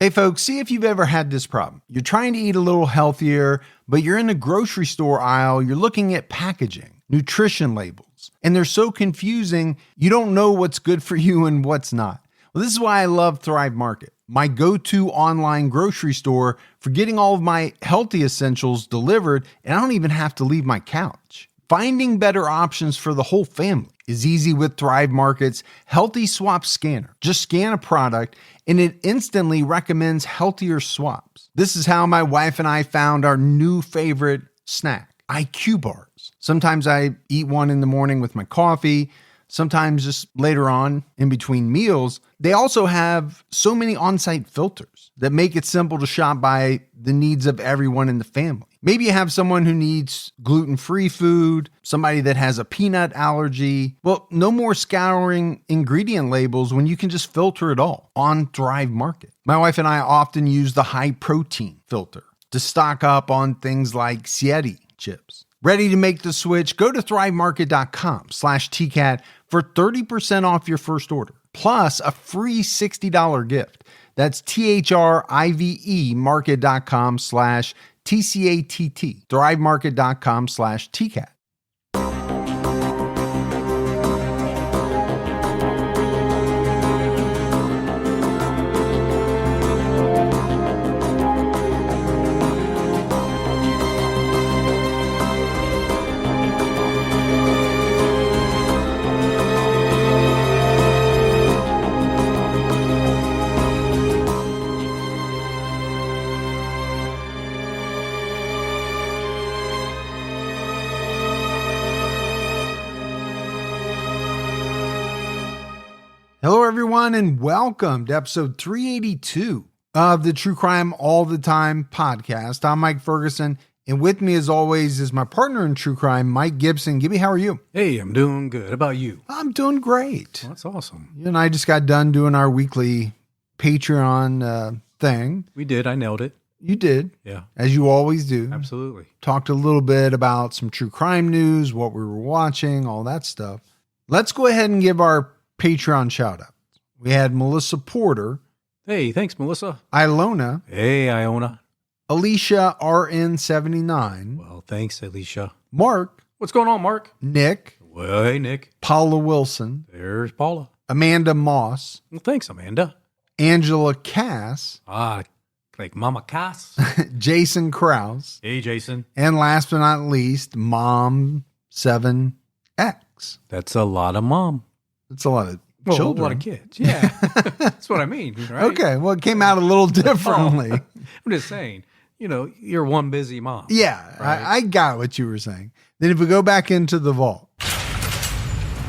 Hey folks, see if you've ever had this problem. You're trying to eat a little healthier, but you're in the grocery store aisle, you're looking at packaging, nutrition labels, and they're so confusing, you don't know what's good for you and what's not. Well, this is why I love Thrive Market, my go-to online grocery store for getting all of my healthy essentials delivered, and I don't even have to leave my couch. Finding better options for the whole family is easy with Thrive Market's Healthy Swap Scanner. Just scan a product and it instantly recommends healthier swaps. This is how my wife and I found our new favorite snack, IQ bars. Sometimes I eat one in the morning with my coffee, sometimes just later on in between meals. They also have so many on-site filters that make it simple to shop by the needs of everyone in the family. Maybe you have someone who needs gluten-free food, somebody that has a peanut allergy. Well, no more scouring ingredient labels when you can just filter it all on Thrive Market. My wife and I often use the high protein filter to stock up on things like Sieti chips. Ready to make the switch? Go to thrivemarket.com/TCAT for 30% off your first order, plus a free $60 gift. That's THRIVE market.com/TCATT, thrivemarket.com/TCAT. Hello, everyone, and welcome to episode 382 of the True Crime All the Time podcast. I'm Mike Ferguson, and with me, as always, is my partner in true crime, Mike Gibson. Gibby, how are you? Hey, I'm doing good. How about you? I'm doing great. Well, that's awesome. You and I just got done doing our weekly Patreon thing. We did. I nailed it. You did. Yeah. As you always do. Absolutely. Talked a little bit about some true crime news, what we were watching, all that stuff. Let's go ahead and give our Patreon shout out. We had Melissa Porter. Hey, thanks, Melissa. Ilona. Hey, Iona. Alicia RN79. Well, thanks, Alicia. Mark. What's going on, Mark? Nick. Well, hey, Nick. Paula Wilson. There's Paula. Amanda Moss. Well, thanks, Amanda. Angela Cass. Like Mama Cass. Jason Krause. Hey, Jason. And last but not least, Mom7X. That's a lot of mom. It's a lot of Well, children. a lot of kids. Yeah. That's what I mean, right? Okay. Well, it came out a little differently. I'm just saying, you're one busy mom. Yeah. Right? I got what you were saying. Then if we go back into the vault,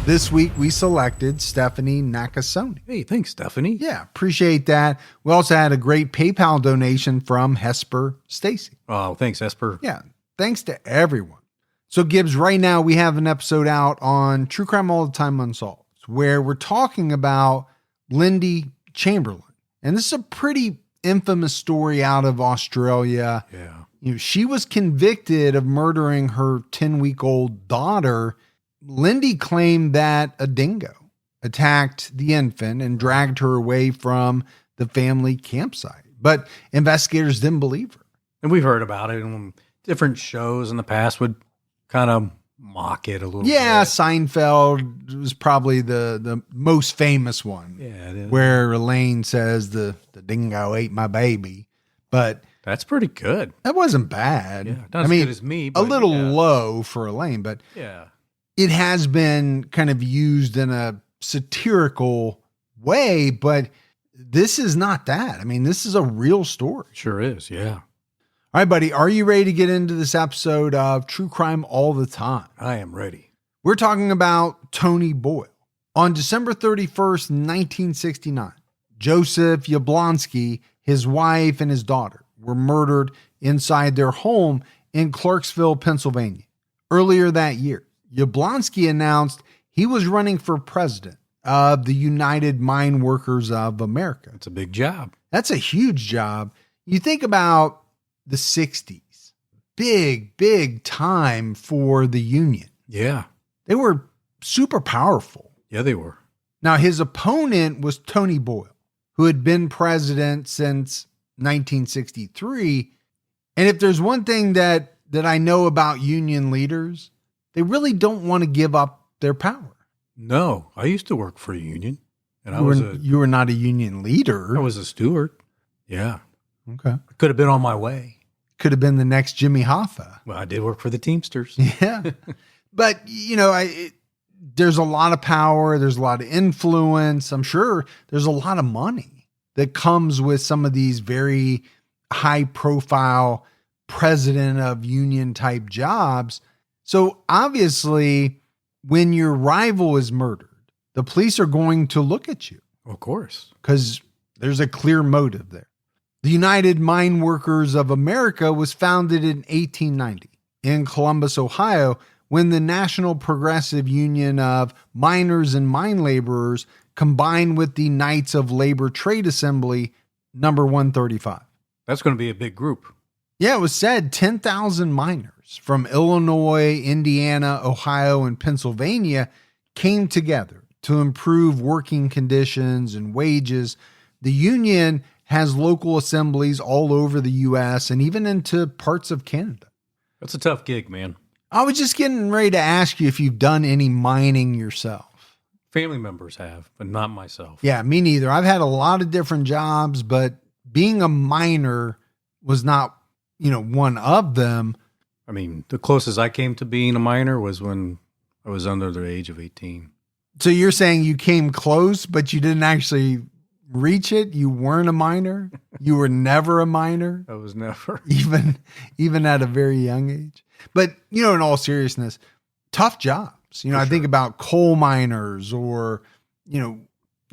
this week we selected Stephanie Nakasone. Hey, thanks, Stephanie. Yeah. Appreciate that. We also had a great PayPal donation from Hesper Stacy. Oh, thanks, Esper. Yeah. Thanks to everyone. So Gibbs, right now we have an episode out on True Crime All the Time Unsolved, where we're talking about Lindy Chamberlain. And this is a pretty infamous story out of Australia. Yeah. She was convicted of murdering her 10-week-old daughter. Lindy claimed that a dingo attacked the infant and dragged her away from the family campsite. But investigators didn't believe her. And we've heard about it, and different shows in the past would kind of mock it a little bit. Seinfeld was probably the most famous one. Yeah, it is. Where Elaine says the dingo ate my baby. But that's pretty good. that wasn't bad. Yeah, not as good as me, a but little yeah. low for Elaine, but Yeah. it has been kind of used in a satirical way, but this is not that. I mean, this is a real story. Sure is, yeah. All right, buddy, are you ready to get into this episode of True Crime All the Time? I am ready. We're talking about Tony Boyle. On December 31st, 1969, Joseph Yablonski, his wife, and his daughter were murdered inside their home in Clarksville, Pennsylvania. Earlier that year, Yablonski announced he was running for president of the United Mine Workers of America. It's a big job. That's a huge job. You think about the 60s, big time for the union. Yeah. They were super powerful. Yeah, they were. Now, his opponent was Tony Boyle. who had been president since 1963. And if there's one thing that I know about union leaders, they really don't want to give up their power. No, I used to work for a union, and You were not a union leader. I was a steward. Yeah. Okay. I could have been on my way. Could have been the next Jimmy Hoffa. Well, I did work for the Teamsters. Yeah. But, there's a lot of power. There's a lot of influence. I'm sure there's a lot of money that comes with some of these very high profile president of union type jobs. So obviously, when your rival is murdered, the police are going to look at you. Of course. Because there's a clear motive there. The United Mine Workers of America was founded in 1890 in Columbus, Ohio, when the National Progressive Union of Miners and Mine Laborers combined with the Knights of Labor Trade Assembly, number 135. That's going to be a big group. Yeah, it was said 10,000 miners from Illinois, Indiana, Ohio, and Pennsylvania came together to improve working conditions and wages. The union has local assemblies all over the U.S. and even into parts of Canada. That's a tough gig, man. I was just getting ready to ask you if you've done any mining yourself. Family members have, but not myself. Yeah, me neither. I've had a lot of different jobs, but being a miner was not, one of them. I mean, the closest I came to being a miner was when I was under the age of 18. So you're saying you came close, but you didn't actually reach it? You weren't a miner? You were never a miner? I was never. Even at a very young age? But, in all seriousness, tough jobs. I think about coal miners or,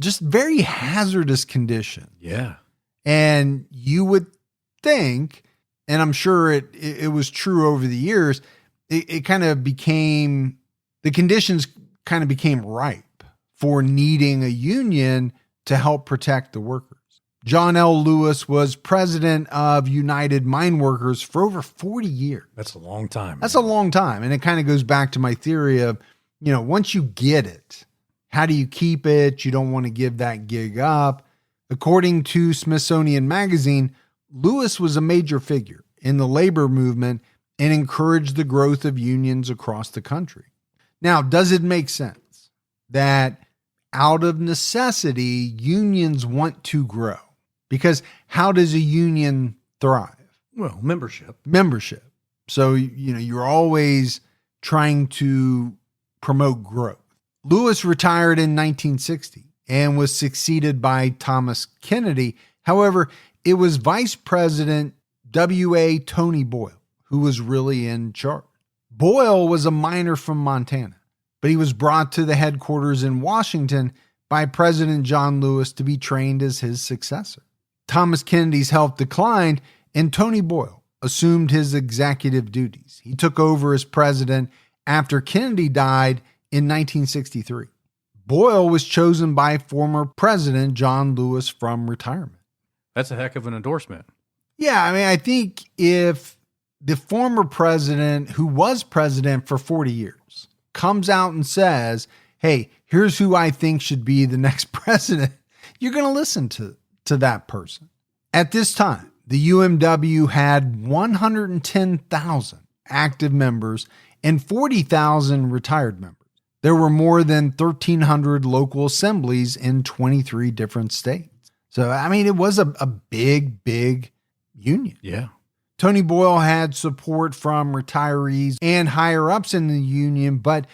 just very hazardous conditions. Yeah. And you would think, and I'm sure it was true over the years, it kind of became, the conditions kind of became ripe for needing a union to help protect the workers. John L. Lewis was president of United Mine Workers for over 40 years. That's a long time. That's a long time. And it kind of goes back to my theory of, once you get it, how do you keep it? You don't want to give that gig up. According to Smithsonian Magazine, Lewis was a major figure in the labor movement and encouraged the growth of unions across the country. Now, does it make sense that out of necessity, unions want to grow? Because how does a union thrive? Well, membership. So, you're always trying to promote growth. Lewis retired in 1960 and was succeeded by Thomas Kennedy. However, it was Vice President W.A. Tony Boyle who was really in charge. Boyle was a miner from Montana, but he was brought to the headquarters in Washington by President John Lewis to be trained as his successor. Thomas Kennedy's health declined, and Tony Boyle assumed his executive duties. He took over as president after Kennedy died in 1963. Boyle was chosen by former President John Lewis from retirement. That's a heck of an endorsement. Yeah, I think if the former president, who was president for 40 years, comes out and says, hey, here's who I think should be the next president, you're going to listen to that person. At this time, the UMW had 110,000 active members and 40,000 retired members. There were more than 1,300 local assemblies in 23 different states. So, it was a big, big union. Yeah. Tony Boyle had support from retirees and higher ups in the union, but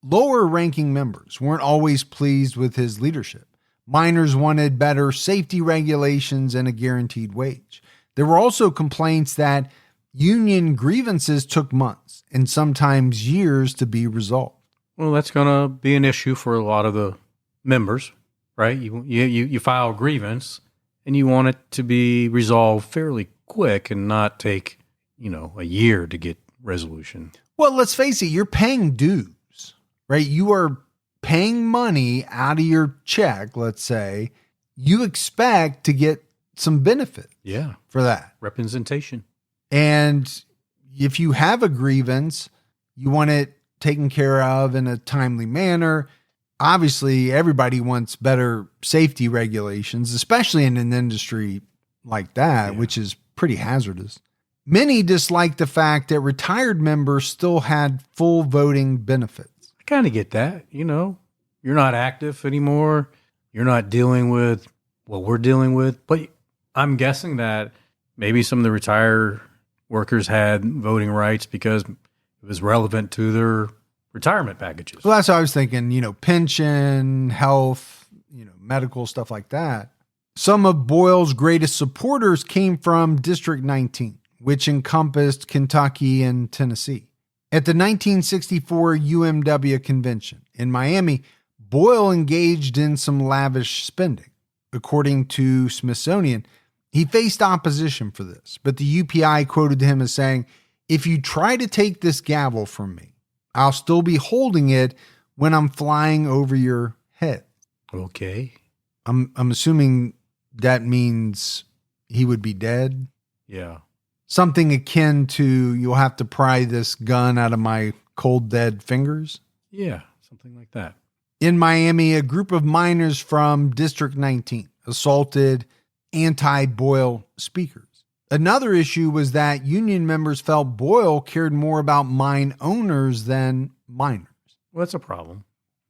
lower ranking members weren't always pleased with his leadership. Miners wanted better safety regulations and a guaranteed wage. There were also complaints that union grievances took months and sometimes years to be resolved. Well, that's going to be an issue for a lot of the members, right? You file a grievance and you want it to be resolved fairly quick and not take, a year to get resolution. Well, let's face it, you're paying dues, right? You are paying money out of your check, let's say. You expect to get some benefit for that. Representation. And if you have a grievance, you want it taken care of in a timely manner. Obviously, everybody wants better safety regulations, especially in an industry like that, which is pretty hazardous. Many disliked the fact that retired members still had full voting benefits. I kind of get that. You're not active anymore. You're not dealing with what we're dealing with. But I'm guessing that maybe some of the retired workers had voting rights because it was relevant to their retirement packages. Well, that's what I was thinking, pension, health, medical, stuff like that. Some of Boyle's greatest supporters came from District 19, which encompassed Kentucky and Tennessee. At the 1964 UMW convention in Miami, Boyle engaged in some lavish spending. According to Smithsonian, he faced opposition for this, but the UPI quoted him as saying, "If you try to take this gavel from me, I'll still be holding it when I'm flying over your head." Okay. I'm assuming that means he would be dead. Yeah. Something akin to, "You'll have to pry this gun out of my cold, dead fingers." Yeah, something like that. In Miami, a group of miners from District 19 assaulted anti-Boyle speakers. Another issue was that union members felt Boyle cared more about mine owners than miners. Well, that's a problem.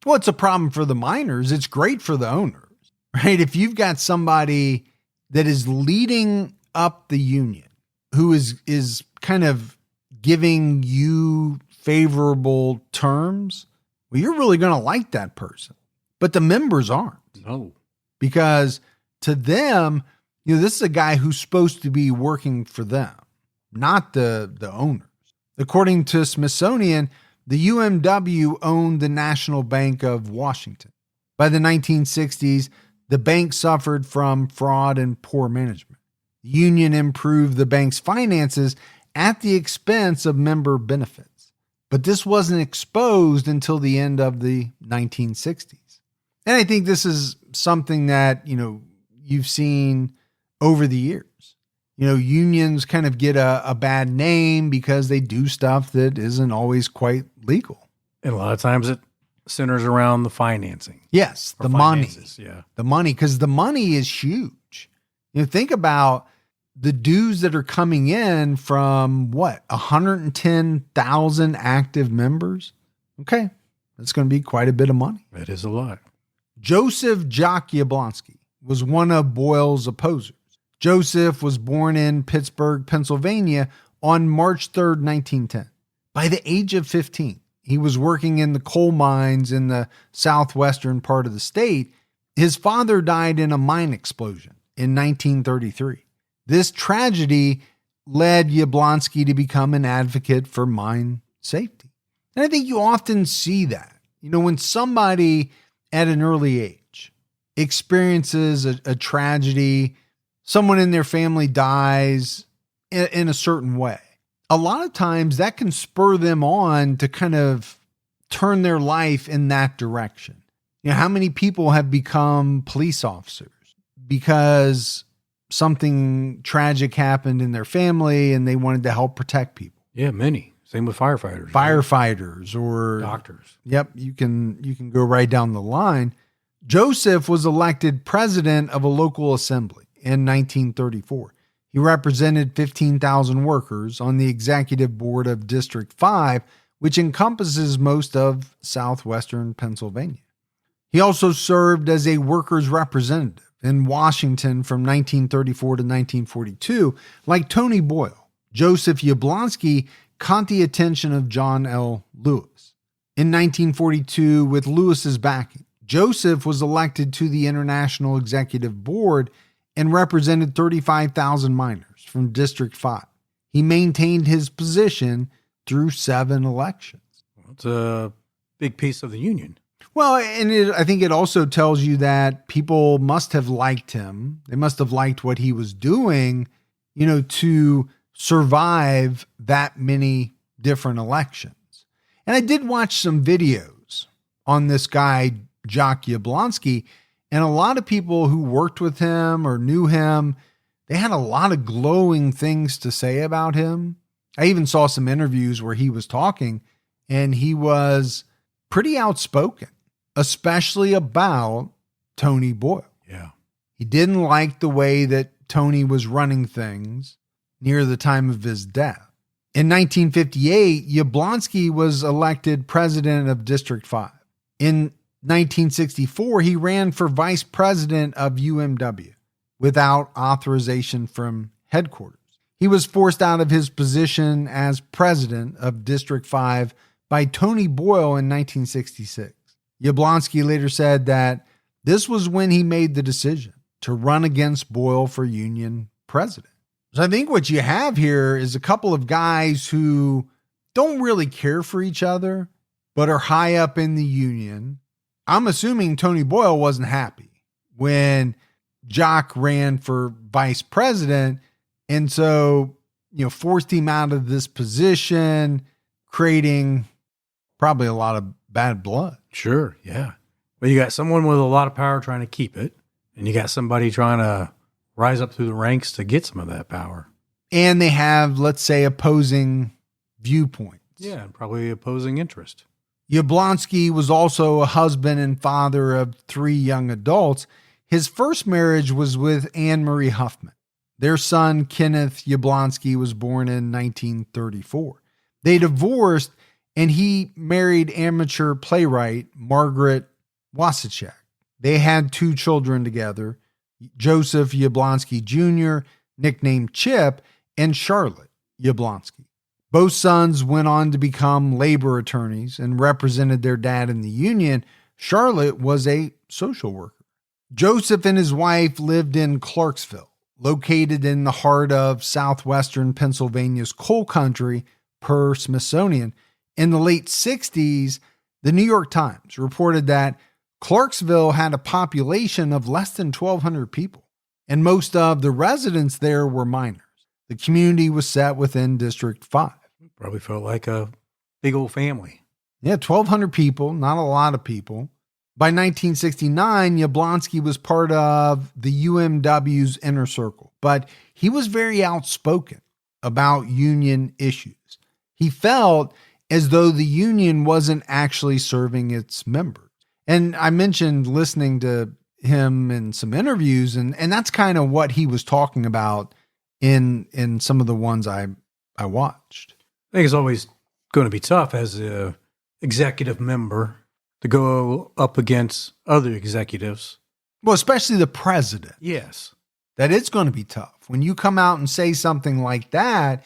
Well, it's a problem for the miners. It's great for the owners, right? If you've got somebody that is leading up the union, who is kind of giving you favorable terms, well, you're really going to like that person. But the members aren't. No. Because to them, this is a guy who's supposed to be working for them, not the owners. According to Smithsonian, the UMW owned the National Bank of Washington. By the 1960s, the bank suffered from fraud and poor management. The union improved the bank's finances at the expense of member benefits. But this wasn't exposed until the end of the 1960s. And I think this is something that, you've seen over the years. Unions kind of get a bad name because they do stuff that isn't always quite legal. And a lot of times it centers around the financing. Yes, the finances, money. Yeah. The money, because the money is huge. Think about the dues that are coming in from 110,000 active members. Okay, that's going to be quite a bit of money. That is a lot. Joseph Yablonski was one of Boyle's opposers. Joseph was born in Pittsburgh, Pennsylvania on March 3rd, 1910. By the age of 15, he was working in the coal mines in the southwestern part of the state. His father died in a mine explosion in 1933. This tragedy led Yablonski to become an advocate for mine safety. And I think you often see that, when somebody at an early age experiences a tragedy, someone in their family dies in a certain way. A lot of times that can spur them on to kind of turn their life in that direction. How many people have become police officers because something tragic happened in their family and they wanted to help protect people? Yeah, many. Same with firefighters. Firefighters or doctors. Yep, you can go right down the line. Joseph was elected president of a local assembly in 1934. He represented 15,000 workers on the executive board of District 5, which encompasses most of southwestern Pennsylvania. He also served as a workers' representative in Washington from 1934 to 1942. Like Tony Boyle, Joseph Yablonski caught the attention of John L. Lewis. In 1942, with Lewis's backing, Joseph was elected to the International Executive Board and represented 35,000 miners from District 5. He maintained his position through 7 elections. Well, it's a big piece of the union. Well, and I think it also tells you that people must have liked him. They must have liked what he was doing, to survive that many different elections. And I did watch some videos on this guy, Yablonski, and a lot of people who worked with him or knew him, they had a lot of glowing things to say about him. I even saw some interviews where he was talking and he was pretty outspoken especially about Tony Boyle. Yeah. He didn't like the way that Tony was running things near the time of his death. In 1958, Yablonski was elected president of District 5. In 1964, he ran for vice president of UMW without authorization from headquarters. He was forced out of his position as president of District 5 by Tony Boyle in 1966. Yablonski later said that this was when he made the decision to run against Boyle for union president. So I think what you have here is a couple of guys who don't really care for each other, but are high up in the union. I'm assuming Tony Boyle wasn't happy when Jock ran for vice president, and so, forced him out of this position, creating probably a lot of bad blood. Sure, yeah. Well, you got someone with a lot of power trying to keep it, and you got somebody trying to rise up through the ranks to get some of that power. And they have, let's say, opposing viewpoints. Yeah, and probably opposing interest. Yablonski was also a husband and father of 3 young adults. His first marriage was with Anne Marie Huffman. Their son, Kenneth Yablonski, was born in 1934. They divorced, and he married amateur playwright Margaret Wasicek. They had 2 children together, Joseph Yablonski Jr., nicknamed Chip, and Charlotte Yablonski. Both sons went on to become labor attorneys and represented their dad in the union. Charlotte was a social worker. Joseph and his wife lived in Clarksville, located in the heart of southwestern Pennsylvania's coal country, per Smithsonian. In the late 60s, the New York Times reported that Clarksville had a population of less than 1,200 people, and most of the residents there were minors. The community was set within District 5. Probably felt like a big old family. Yeah, 1,200 people, not a lot of people. By 1969, Yablonski was part of the UMW's inner circle, but he was very outspoken about union issues. He felt as though the union wasn't actually serving its members. And I mentioned listening to him in some interviews, and that's kind of what he was talking about in some of the ones I watched. I think it's always going to be tough as a executive member to go up against other executives. Well, especially the president. Yes. That it's going to be tough. When you come out and say something like that,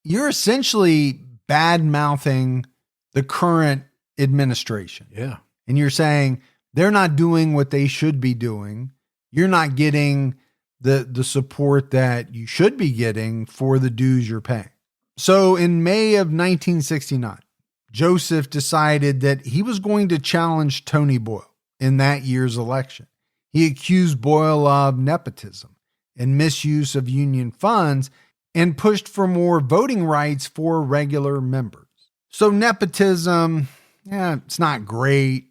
you're essentially bad-mouthing the current administration. Yeah. And you're saying they're not doing what they should be doing. You're not getting the support that you should be getting for the dues you're paying. So in May of 1969, Joseph decided that he was going to challenge Tony Boyle in that year's election. He accused Boyle of nepotism and misuse of union funds and pushed for more voting rights for regular members. So nepotism, it's not great.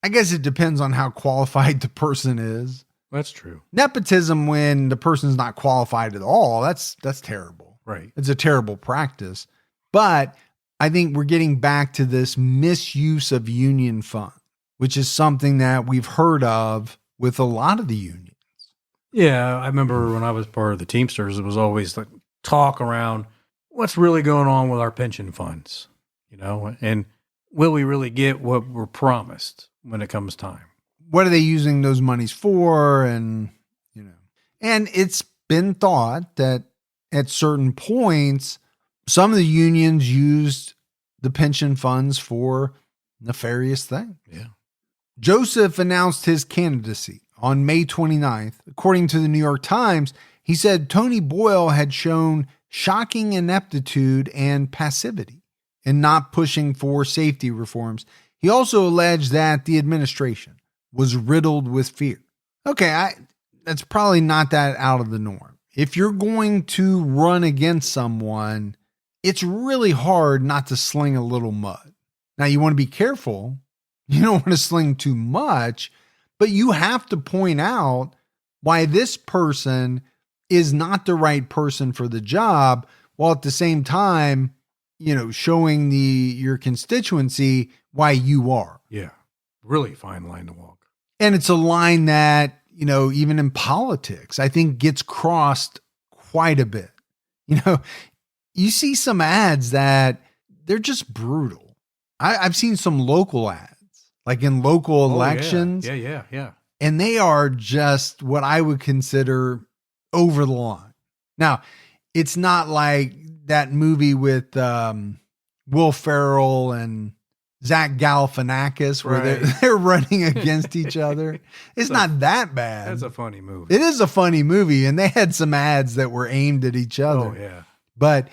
I guess it depends on how qualified the person is. That's true. Nepotism, when the person's not qualified at all, that's terrible. Right. It's a terrible practice. But I think we're getting back to this misuse of union funds, which is something that we've heard of with a lot of the unions. Yeah, I remember when I was part of the Teamsters, it was always like talk around what's really going on with our pension funds, and will we really get what we're promised when it comes time? What are they using those monies for? And it's been thought that at certain points, some of the unions used the pension funds for nefarious things. Yeah. Joseph announced his candidacy on May 29th. According to the New York Times, he said Tony Boyle had shown shocking ineptitude and passivity in not pushing for safety reforms. He also alleged that the administration was riddled with fear. Okay, that's probably not that out of the norm. If you're going to run against someone, it's really hard not to sling a little mud. Now, you want to be careful. You don't want to sling too much, but you have to point out why this person is not the right person for the job, while at the same time, showing your constituency why you are. Yeah. really fine line to walk. And it's a line that, even in politics, I think gets crossed quite a bit. You see some ads that they're just brutal. I've seen some local ads, like in local elections. Yeah. And they are just what I would consider over the line. Now, it's not like that movie with Will Ferrell and Zach Galifianakis where they're running against each other. It's not that bad. That's a funny movie. It is a funny movie, and they had some ads that were aimed at each other. Oh, yeah. But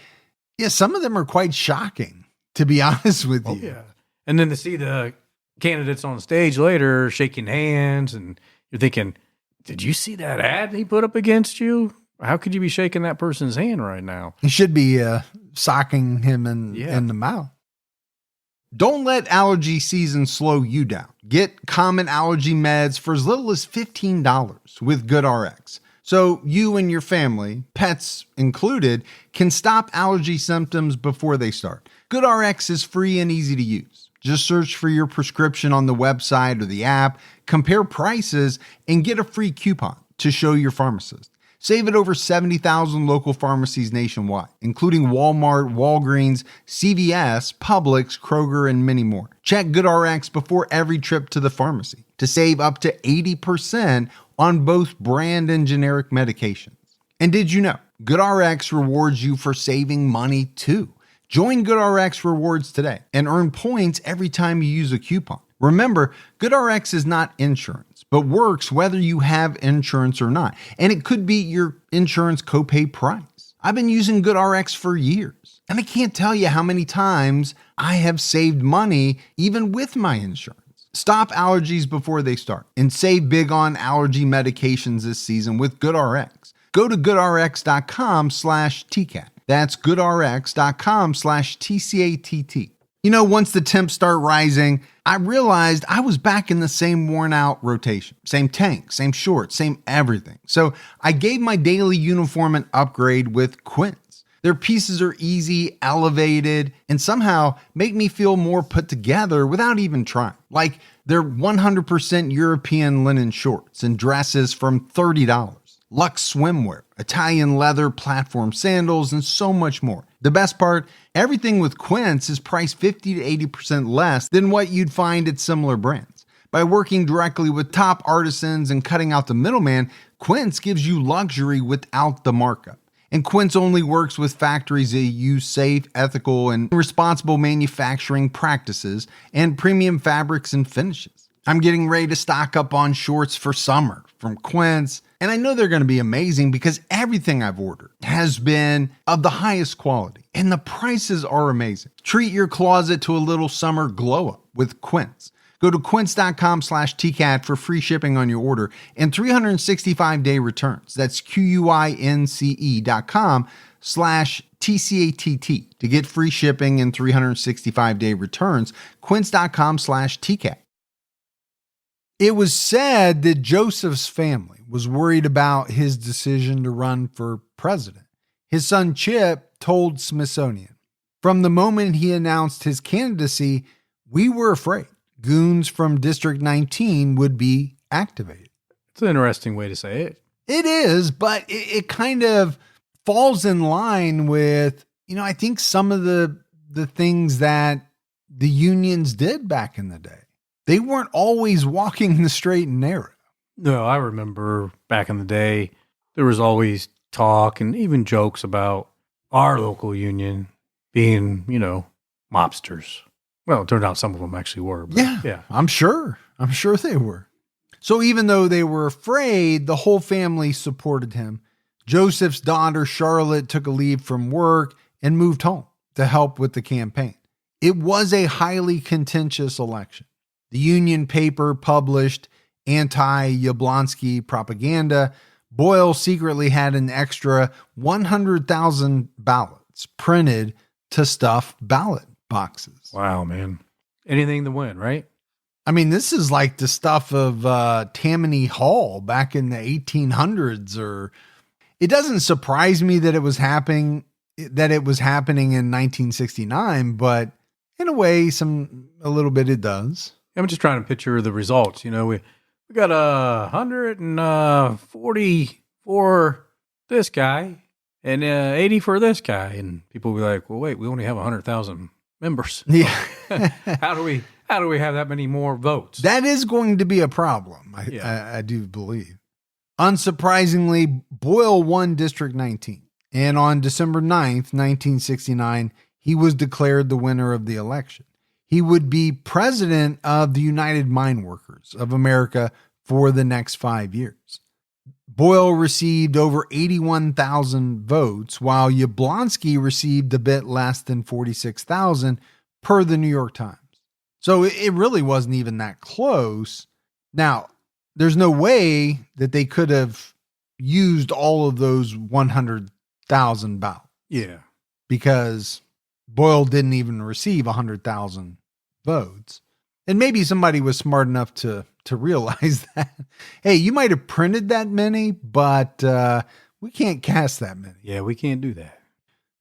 yeah, some of them are quite shocking, to be honest with you. Yeah. And then to see the candidates on stage later shaking hands, and you're thinking, did you see that ad he put up against you? How could you be shaking that person's hand right now? You should be socking him in the mouth. Don't let allergy season slow you down. Get common allergy meds for as little as $15 with GoodRx. So you and your family, pets included, can stop allergy symptoms before they start. GoodRx is free and easy to use. Just search for your prescription on the website or the app, compare prices, and get a free coupon to show your pharmacist. Save at over 70,000 local pharmacies nationwide, including Walmart, Walgreens, CVS, Publix, Kroger, and many more. Check GoodRx before every trip to the pharmacy to save up to 80% on both brand and generic medications. And did you know GoodRx rewards you for saving money too? Join GoodRx Rewards today and earn points every time you use a coupon. Remember, GoodRx is not insurance, but works whether you have insurance or not. And it could be your insurance copay price. I've been using GoodRx for years, and I can't tell you how many times I have saved money even with my insurance. Stop allergies before they start and save big on allergy medications this season with GoodRx. Go to goodrx.com/TCAT. That's goodrx.com/TCATT. Once the temps start rising, I realized I was back in the same worn out rotation. Same tank, same shorts, same everything. So I gave my daily uniform an upgrade with Quince. Their pieces are easy, elevated, and somehow make me feel more put together without even trying. Like their 100% European linen shorts and dresses from $30. Luxe swimwear, Italian leather platform sandals, and so much more. The best part, everything with Quince is priced 50 to 80% less than what you'd find at similar brands. By working directly with top artisans and cutting out the middleman, Quince gives you luxury without the markup. And Quince only works with factories that use safe, ethical, and responsible manufacturing practices and premium fabrics and finishes. I'm getting ready to stock up on shorts for summer from Quince, and I know they're going to be amazing because everything I've ordered has been of the highest quality, and the prices are amazing. Treat your closet to a little summer glow up with Quince. Go to quince.com/TCAT for free shipping on your order and 365-day returns. That's QUINCE.com/TCATT to get free shipping and 365-day returns. Quince.com/TCAT. It was said that Joseph's family was worried about his decision to run for president. His son Chip told Smithsonian, "From the moment he announced his candidacy, we were afraid goons from District 19 would be activated." It's an interesting way to say it. It is, but it kind of falls in line with, I think some of the things that the unions did back in the day. They weren't always walking the straight and narrow. No, I remember back in the day, there was always talk and even jokes about our local union being, mobsters. Well, it turned out some of them actually were. But yeah. I'm sure they were. So even though they were afraid, the whole family supported him. Joseph's daughter, Charlotte, took a leave from work and moved home to help with the campaign. It was a highly contentious election. The Union paper published anti-Yablonski propaganda. Boyle secretly had an extra 100,000 ballots printed to stuff ballot boxes. Wow, man. Anything to win, right? I mean, this is like the stuff of Tammany Hall back in the 1800s. Or it doesn't surprise me that it was happening in 1969, but in a way, a little bit it does. I'm just trying to picture the results. We got 140 for this guy and 80 for this guy. And people will be like, well, wait, we only have 100,000 members. Yeah. How do we have that many more votes? That is going to be a problem, I do believe. Unsurprisingly, Boyle won District 19. And on December 9th, 1969, he was declared the winner of the election. He would be president of the United Mine Workers of America for the next 5 years. Boyle received over 81,000 votes, while Yablonski received a bit less than 46,000 per the New York Times. So it really wasn't even that close. Now, there's no way that they could have used all of those 100,000 ballots. Yeah. Because Boyle didn't even receive 100,000 votes. And maybe somebody was smart enough to realize that, hey, you might have printed that many, but we can't cast that many. Yeah, we can't do that.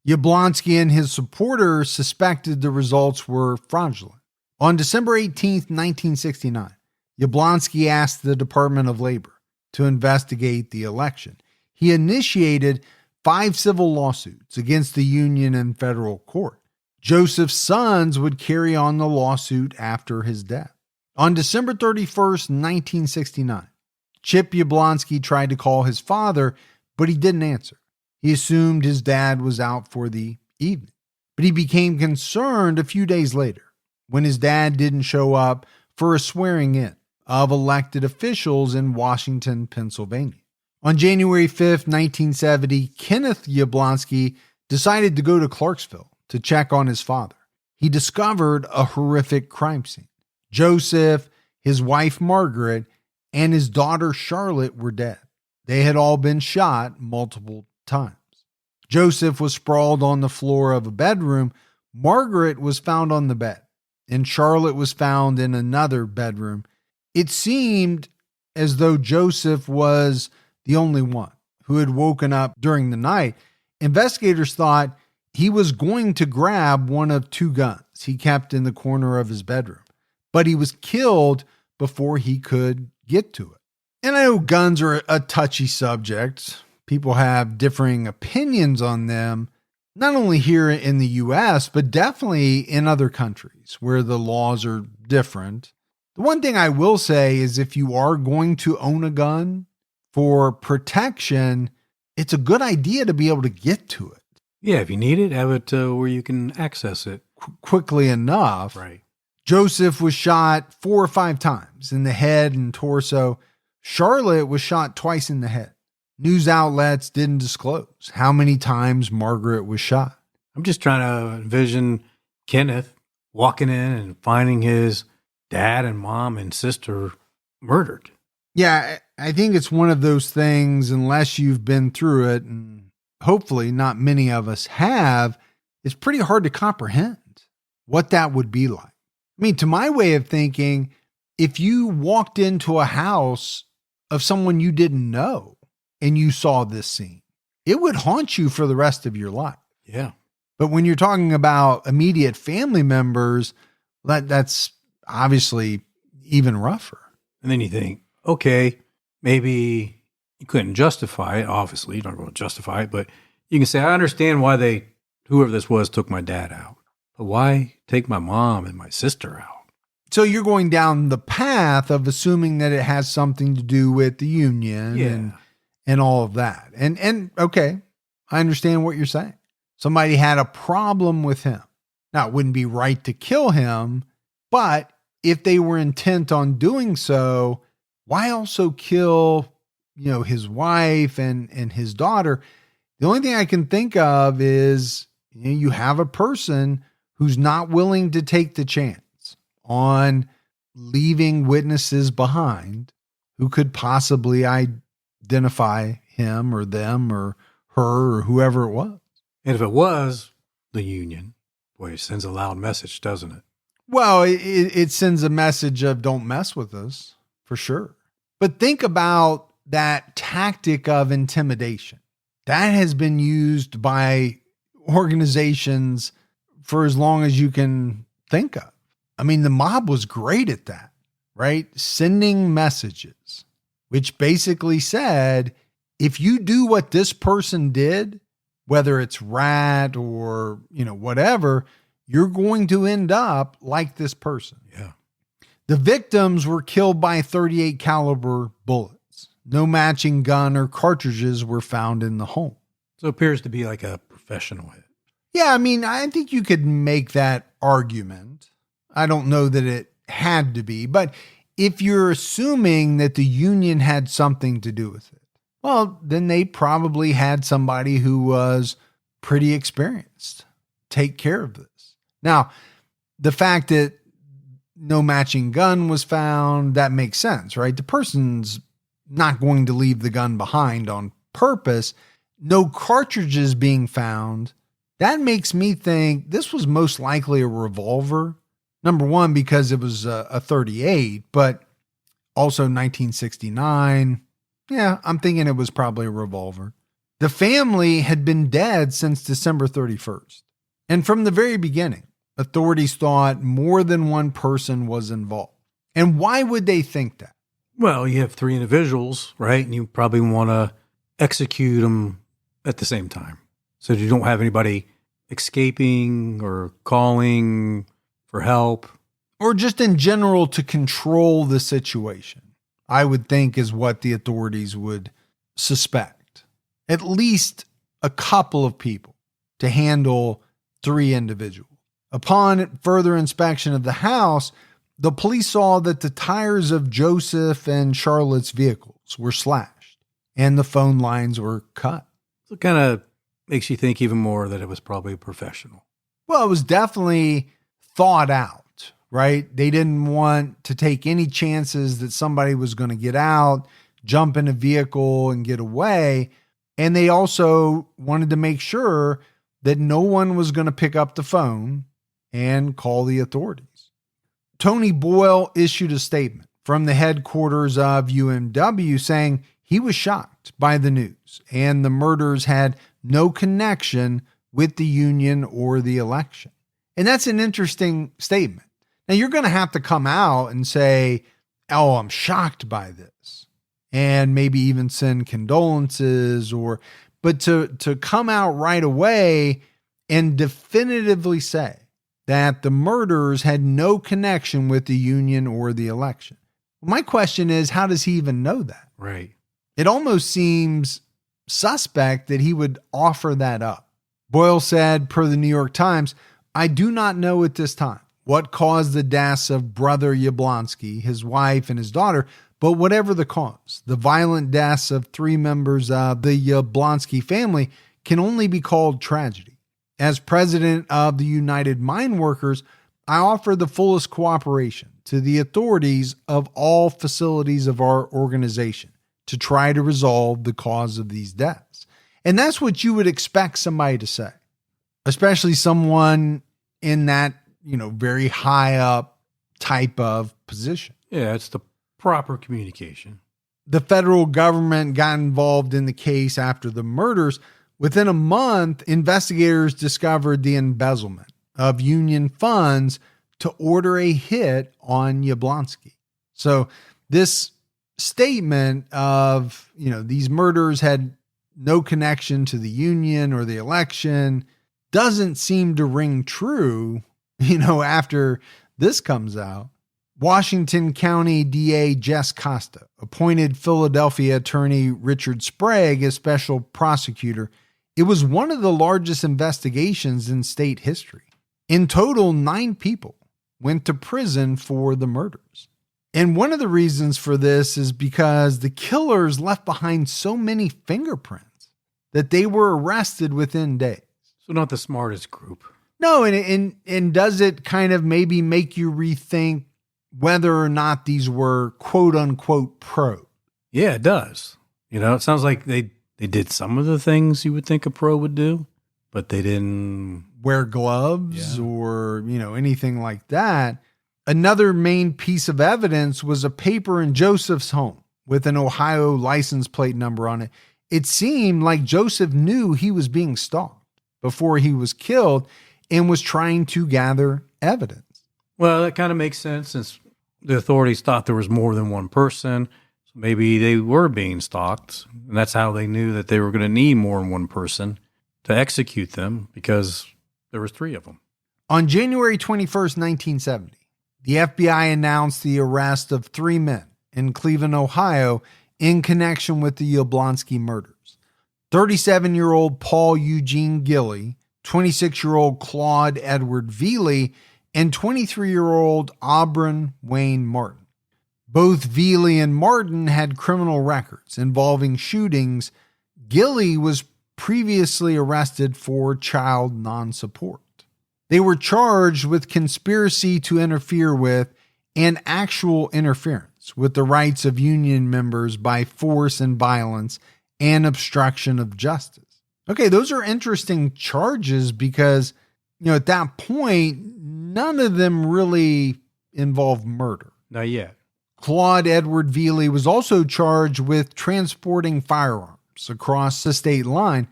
Yablonski and his supporters suspected the results were fraudulent. On December 18th, 1969, Yablonski asked the Department of Labor to investigate the election. He initiated 5 civil lawsuits against the union in federal court. Joseph's sons would carry on the lawsuit after his death. On December 31st, 1969, Chip Yablonski tried to call his father, but he didn't answer. He assumed his dad was out for the evening. But he became concerned a few days later when his dad didn't show up for a swearing in of elected officials in Washington, Pennsylvania. On January 5th, 1970, Kenneth Yablonski decided to go to Clarksville to check on his father. He discovered a horrific crime scene. Joseph, his wife Margaret, and his daughter Charlotte were dead. They had all been shot multiple times. Joseph was sprawled on the floor of a bedroom. Margaret was found on the bed, and Charlotte was found in another bedroom. It seemed as though Joseph was the only one who had woken up during the night. Investigators thought he was going to grab one of 2 guns he kept in the corner of his bedroom, but he was killed before he could get to it. And I know guns are a touchy subject. People have differing opinions on them, not only here in the U.S., but definitely in other countries where the laws are different. The one thing I will say is if you are going to own a gun for protection, it's a good idea to be able to get to it. Yeah, if you need it, have it where you can access it quickly enough. Right. Joseph was shot 4 or 5 times in the head and torso. Charlotte was shot twice in the head. News outlets didn't disclose how many times Margaret was shot. I'm just trying to envision Kenneth walking in and finding his dad and mom and sister murdered. Yeah, I think it's one of those things, unless you've been through it, and hopefully not many of us have, it's pretty hard to comprehend what that would be like. I mean, to my way of thinking, if you walked into a house of someone you didn't know and you saw this scene, it would haunt you for the rest of your life. Yeah. But when you're talking about immediate family members, that's obviously even rougher. And then you think, okay, maybe you couldn't justify it. Obviously, you're not going to justify it, but you can say, I understand why whoever this was, took my dad out. But why take my mom and my sister out? So you're going down the path of assuming that it has something to do with the union and all of that. And okay, I understand what you're saying. Somebody had a problem with him. Now, it wouldn't be right to kill him, but if they were intent on doing so, why also kill, his wife and his daughter? The only thing I can think of is you have a person who's not willing to take the chance on leaving witnesses behind who could possibly identify him or them or her or whoever it was. And if it was the union, boy, it sends a loud message, doesn't it? Well, it sends a message of don't mess with us, for sure. But think about that tactic of intimidation. That has been used by organizations for as long as you can think of. I mean, the mob was great at that, right? Sending messages, which basically said, if you do what this person did, whether it's rat or, whatever, you're going to end up like this person. Yeah. The victims were killed by 38 caliber bullets. No matching gun or cartridges were found in the home. So it appears to be like a professional hit. Yeah, I mean, I think you could make that argument. I don't know that it had to be, but if you're assuming that the union had something to do with it, well, then they probably had somebody who was pretty experienced take care of this. Now, the fact that no matching gun was found, that makes sense, right? The person's not going to leave the gun behind on purpose. No cartridges being found, that makes me think this was most likely a revolver. Number one, because it was a 38, but also 1969. Yeah, I'm thinking it was probably a revolver. The family had been dead since December 31st. And from the very beginning, authorities thought more than one person was involved. And why would they think that? Well, you have 3 individuals, right? And you probably want to execute them at the same time. So you don't have anybody escaping or calling for help. Or just in general to control the situation, I would think is what the authorities would suspect. At least a couple of people to handle 3 individuals. Upon further inspection of the house, the police saw that the tires of Joseph and Charlotte's vehicles were slashed and the phone lines were cut. So it kind of makes you think even more that it was probably a professional. Well, it was definitely thought out, right? They didn't want to take any chances that somebody was going to get out, jump in a vehicle and get away. And they also wanted to make sure that no one was going to pick up the phone and call the authorities. Tony Boyle issued a statement from the headquarters of UMW saying he was shocked by the news and the murders had no connection with the union or the election. And that's an interesting statement. Now, you're going to have to come out and say, oh, I'm shocked by this, and maybe even send condolences, but to come out right away and definitively say that the murders had no connection with the union or the election. My question is, how does he even know that? Right. It almost seems suspect that he would offer that up. Boyle said, per the New York Times, I do not know at this time what caused the deaths of brother Yablonski, his wife, and his daughter, but whatever the cause, the violent deaths of 3 members of the Yablonski family can only be called tragedy. As president of the United Mine Workers, I offer the fullest cooperation to the authorities of all facilities of our organization to try to resolve the cause of these deaths. And that's what you would expect somebody to say, especially someone in that, very high up type of position. Yeah, it's the proper communication. The federal government got involved in the case after the murders. Within a month, investigators discovered the embezzlement of union funds to order a hit on Yablonski. So this statement of, these murders had no connection to the union or the election doesn't seem to ring true, after this comes out. Washington County DA Jess Costa appointed Philadelphia attorney Richard Sprague as special prosecutor. It was one of the largest investigations in state history. In total, 9 people went to prison for the murders. And one of the reasons for this is because the killers left behind so many fingerprints that they were arrested within days. So not the smartest group. No, and does it kind of maybe make you rethink whether or not these were quote unquote pro? Yeah, it does. It sounds like they did some of the things you would think a pro would do, but they didn't wear gloves or, anything like that. Another main piece of evidence was a paper in Joseph's home with an Ohio license plate number on it. It seemed like Joseph knew he was being stalked before he was killed and was trying to gather evidence. Well, that kind of makes sense since the authorities thought there was more than one person. So maybe they were being stalked, and that's how they knew that they were going to need more than one person to execute them because there was 3 of them. On January 21st, 1970, the FBI announced the arrest of 3 men in Cleveland, Ohio, in connection with the Yablonski murders. 37-year-old Paul Eugene Gilly, 26-year-old Claude Edward Veely, and 23-year-old Aubryn Wayne Martin. Both Veely and Martin had criminal records involving shootings. Gilly was previously arrested for child non-support. They were charged with conspiracy to interfere with and actual interference with the rights of union members by force and violence and obstruction of justice. Okay, those are interesting charges because, at that point, none of them really involved murder. Not yet. Claude Edward Veely was also charged with transporting firearms across the state line.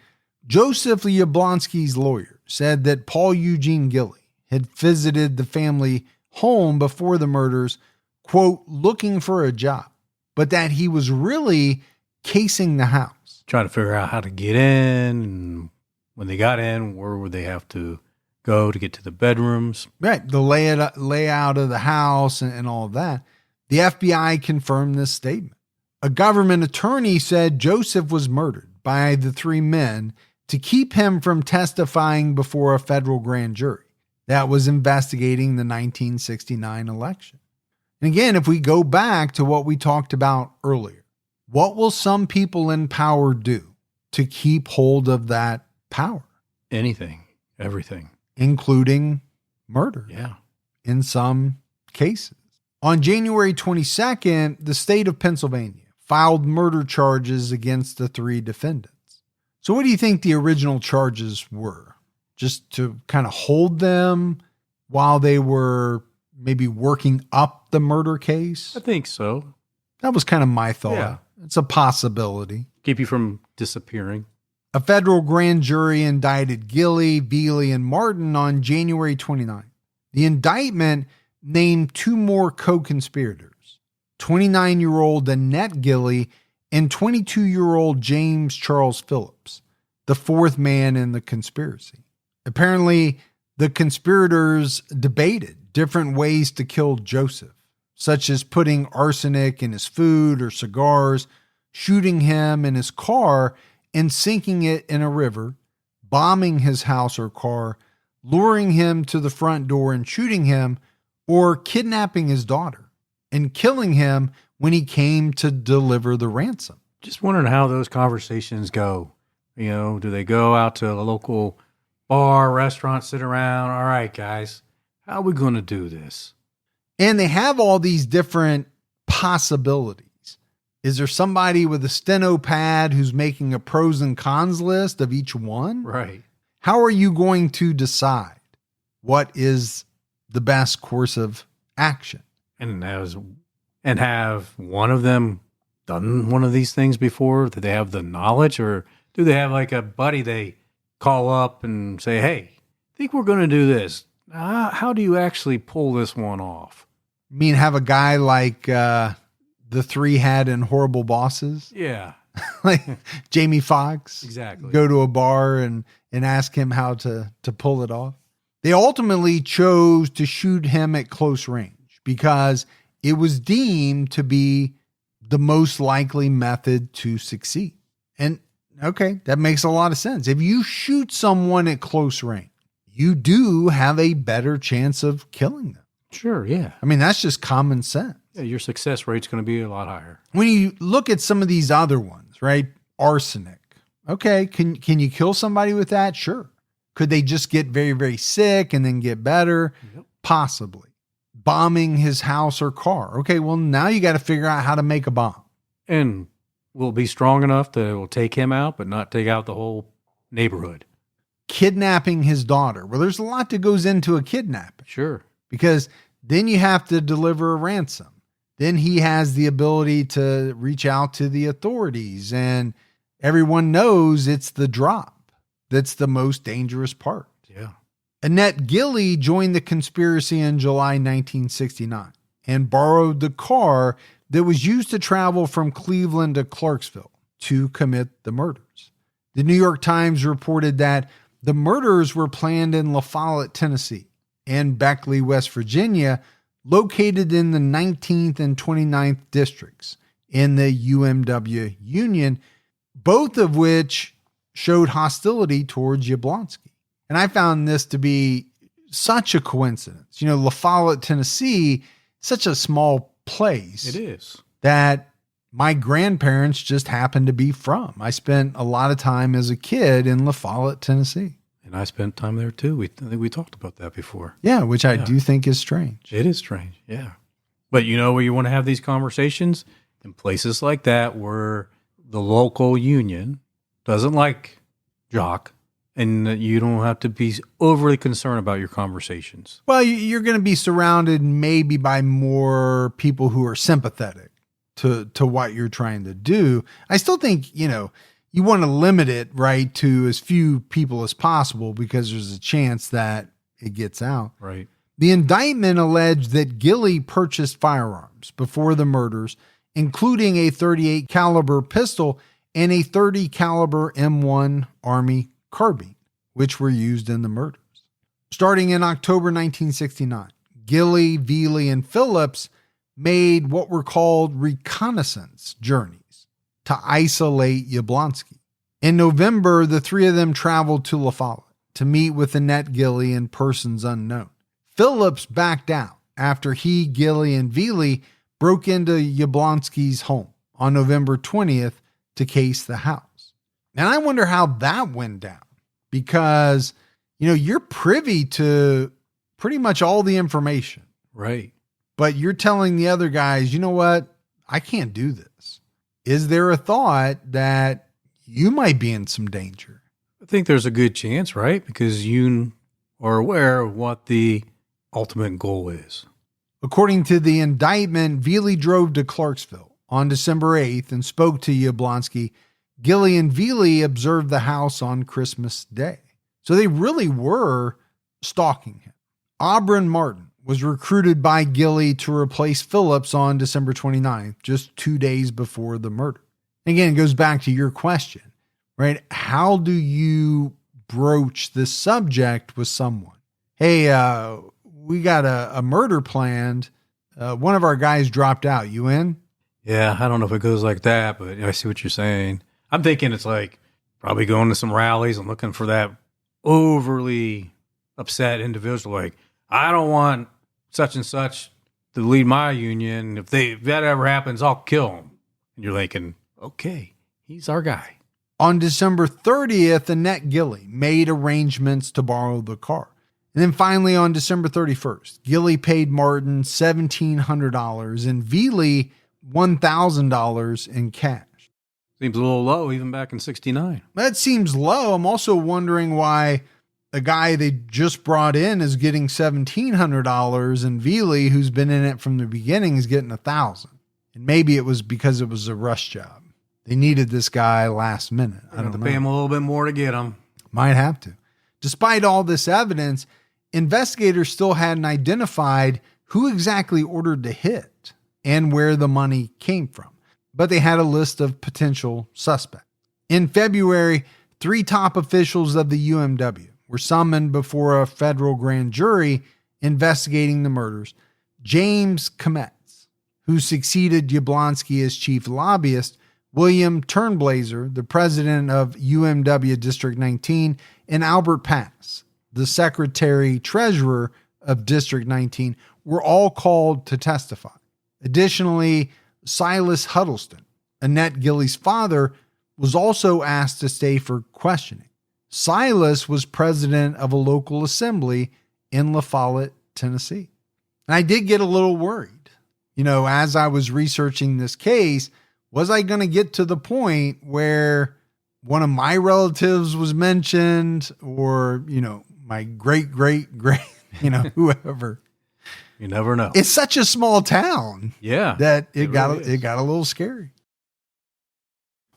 Joseph Yablonski's lawyer said that Paul Eugene Gilly had visited the family home before the murders, quote, looking for a job, but that he was really casing the house. Trying to figure out how to get in, and when they got in, where would they have to go to get to the bedrooms? Right, the layout of the house and all of that. The FBI confirmed this statement. A government attorney said Joseph was murdered by the 3 men to keep him from testifying before a federal grand jury that was investigating the 1969 election. And again, if we go back to what we talked about earlier, what will some people in power do to keep hold of that power? Anything, everything. Including murder. Yeah. In some cases. On January 22nd, the state of Pennsylvania filed murder charges against the 3 defendants. So what do you think the original charges were? Just to kind of hold them while they were maybe working up the murder case? I think so. That was kind of my thought. Yeah. It's a possibility. Keep you from disappearing. A federal grand jury indicted Gilly, Veely, and Martin on January 29th. The indictment named 2 more co-conspirators, 29-year-old Annette Gilly and 22-year-old James Charles Phillips, the 4th man in the conspiracy. Apparently, the conspirators debated different ways to kill Joseph, such as putting arsenic in his food or cigars, shooting him in his car and sinking it in a river, bombing his house or car, luring him to the front door and shooting him, or kidnapping his daughter and killing him when he came to deliver the ransom. Just wondering how those conversations go. Do they go out to a local bar, restaurant, sit around? All right, guys, how are we going to do this? And they have all these different possibilities. Is there somebody with a steno pad who's making a pros and cons list of each one? Right. How are you going to decide what is the best course of action? And have one of them done one of these things before? Do they have the knowledge, or do they have like a buddy they call up and say, hey, I think we're going to do this. How do you actually pull this one off? I mean, have a guy like the 3 had in Horrible Bosses? Yeah. Like Jamie Foxx? Exactly. Go to a bar and ask him how to pull it off. They ultimately chose to shoot him at close range because it was deemed to be the most likely method to succeed. And okay, that makes a lot of sense. If you shoot someone at close range, you do have a better chance of killing them. Sure, yeah. I mean, that's just common sense. Yeah, your success rate's going to be a lot higher. When you look at some of these other ones, right? Arsenic. Okay, can you kill somebody with that? Sure. Could they just get very, very sick and then get better? Yep. Possibly. Bombing his house or car. Okay, well, now you got to figure out how to make a bomb. And will it be strong enough that it will take him out, but not take out the whole neighborhood? Kidnapping his daughter. Well, there's a lot that goes into a kidnapping. Sure. Because then you have to deliver a ransom. Then he has the ability to reach out to the authorities, and everyone knows it's the drop that's the most dangerous part. Yeah. Annette Gilley joined the conspiracy in July 1969 and borrowed the car that was used to travel from Cleveland to Clarksville to commit the murders. The New York Times reported that the murders were planned in La Follette, Tennessee, and Beckley, West Virginia, located in the 19th and 29th districts in the UMW Union, both of which showed hostility towards Yablonski. And I found this to be such a coincidence. La Follette, Tennessee, such a small place. It is. That my grandparents just happened to be from. I spent a lot of time as a kid in La Follette, Tennessee. And I spent time there too. I think we talked about that before. Yeah, which I do think is strange. It is strange, yeah. But where you want to have these conversations? In places like that where the local union doesn't like Jock, and you don't have to be overly concerned about your conversations. Well, you're going to be surrounded maybe by more people who are sympathetic to what you're trying to do. I still think, you want to limit it, right, to as few people as possible because there's a chance that it gets out. Right. The indictment alleged that Gilley purchased firearms before the murders, including a .38 caliber pistol and a .30 caliber M1 Army carbine, which were used in the murders. Starting in October 1969, Gilley, Veely, and Phillips made what were called reconnaissance journeys to isolate Yablonski. In November, the three of them traveled to La Follette to meet with Annette Gilley and persons unknown. Phillips backed out after he, Gilley, and Veely broke into Yablonski's home on November 20th to case the house. And I wonder how that went down because, you're privy to pretty much all the information. Right. But you're telling the other guys, you know what? I can't do this. Is there a thought that you might be in some danger? I think there's a good chance, right? Because you are aware of what the ultimate goal is. According to the indictment, Veely drove to Clarksville on December 8th and spoke to Yablonski. Gilley and Veely observed the house on Christmas Day. So they really were stalking him. Aubryn Martin was recruited by Gilley to replace Phillips on December 29th, just 2 days before the murder. Again, it goes back to your question, right? How do you broach this subject with someone? Hey, we got a murder planned. One of our guys dropped out. You in? Yeah, I don't know if it goes like that, but I see what you're saying. I'm thinking it's like probably going to some rallies and looking for that overly upset individual. Like, I don't want such and such to lead my union. If that ever happens, I'll kill him. And you're thinking, okay, he's our guy. On December 30th, Annette Gilley made arrangements to borrow the car. And then finally on December 31st, Gilley paid Martin $1,700 and Veely $1,000 in cash. Seems a little low even back in 69. That seems low. I'm also wondering why a guy they just brought in is getting $1,700 and Veely, who's been in it from the beginning, is getting $1,000. And maybe it was because it was a rush job. They needed this guy last minute. I don't know. Pay him a little bit more to get him. Might have to. Despite all this evidence, investigators still hadn't identified who exactly ordered the hit and where the money came from. But they had a list of potential suspects. In February, 3 top officials of the UMW were summoned before a federal grand jury investigating the murders. James Kometz, who succeeded Yablonski as chief lobbyist, William Turnblazer, the president of UMW District 19, and Albert Pass, the secretary-treasurer of District 19, were all called to testify. Additionally, Silas Huddleston, Annette Gilley's father, was also asked to stay for questioning. Silas was president of a local assembly in La Follette, Tennessee. And I did get a little worried. As I was researching this case, was I going to get to the point where one of my relatives was mentioned or, my great, whoever. You never know. It's such a small town. Yeah. That it got a little scary.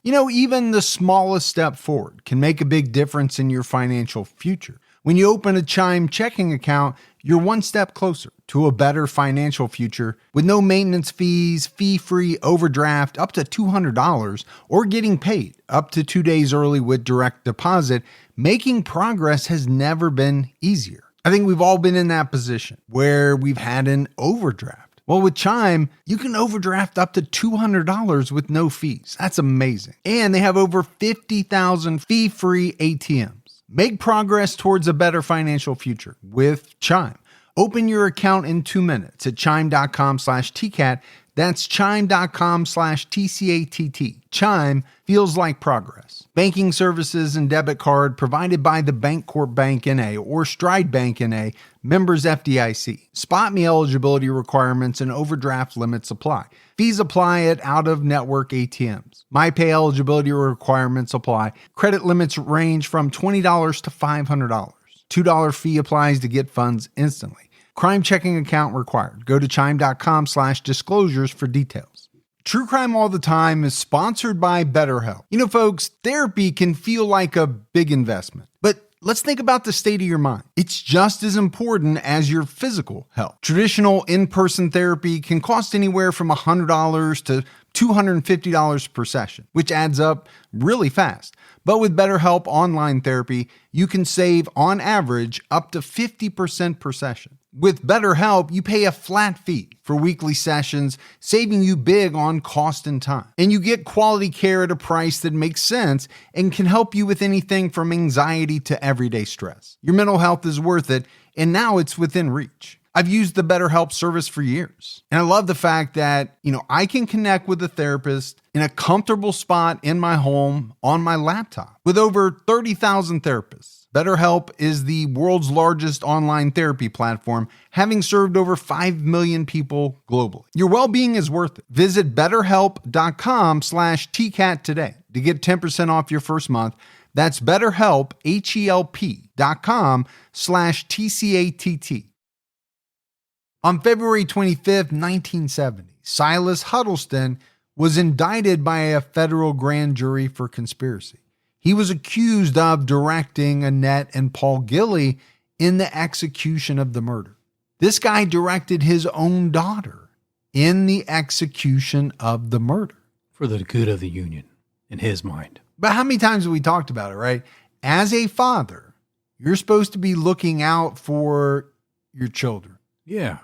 Even the smallest step forward can make a big difference in your financial future. When you open a Chime checking account, you're one step closer to a better financial future with no maintenance fees, fee-free overdraft up to $200, or getting paid up to 2 days early with direct deposit. Making progress has never been easier. I think we've all been in that position where we've had an overdraft. Well, with Chime, you can overdraft up to $200 with no fees. That's amazing. And they have over 50,000 fee-free ATMs. Make progress towards a better financial future with Chime. Open your account in 2 minutes at chime.com/TCAT. That's chime.com/TCATT. Chime feels like progress. Banking services and debit card provided by the Bancorp Bank N.A. or Stride Bank N.A., members FDIC. Spot me eligibility requirements and overdraft limits apply. Fees apply at out-of-network ATMs. MyPay eligibility requirements apply. Credit limits range from $20 to $500. $2 fee applies to get funds instantly. Crime checking account required. Go to chime.com/disclosures for details. True Crime All the Time is sponsored by BetterHelp. Folks, therapy can feel like a big investment, but let's think about the state of your mind. It's just as important as your physical health. Traditional in-person therapy can cost anywhere from $100 to $250 per session, which adds up really fast. But with BetterHelp Online Therapy, you can save, on average, up to 50% per session. With BetterHelp, you pay a flat fee for weekly sessions, saving you big on cost and time. And you get quality care at a price that makes sense and can help you with anything from anxiety to everyday stress. Your mental health is worth it, and now it's within reach. I've used the BetterHelp service for years, and I love the fact that, I can connect with a therapist in a comfortable spot in my home on my laptop. With over 30,000 therapists, BetterHelp is the world's largest online therapy platform, having served over 5 million people globally. Your well-being is worth it. Visit betterhelp.com/TCAT today to get 10% off your first month. That's BetterHelp, HELP.com/TCATT. On February 25th, 1970, Silas Huddleston was indicted by a federal grand jury for conspiracy. He was accused of directing Annette and Paul Gilley in the execution of the murder. This guy directed his own daughter in the execution of the murder. For the good of the Union, in his mind. But how many times have we talked about it, right? As a father, you're supposed to be looking out for your children. Yeah.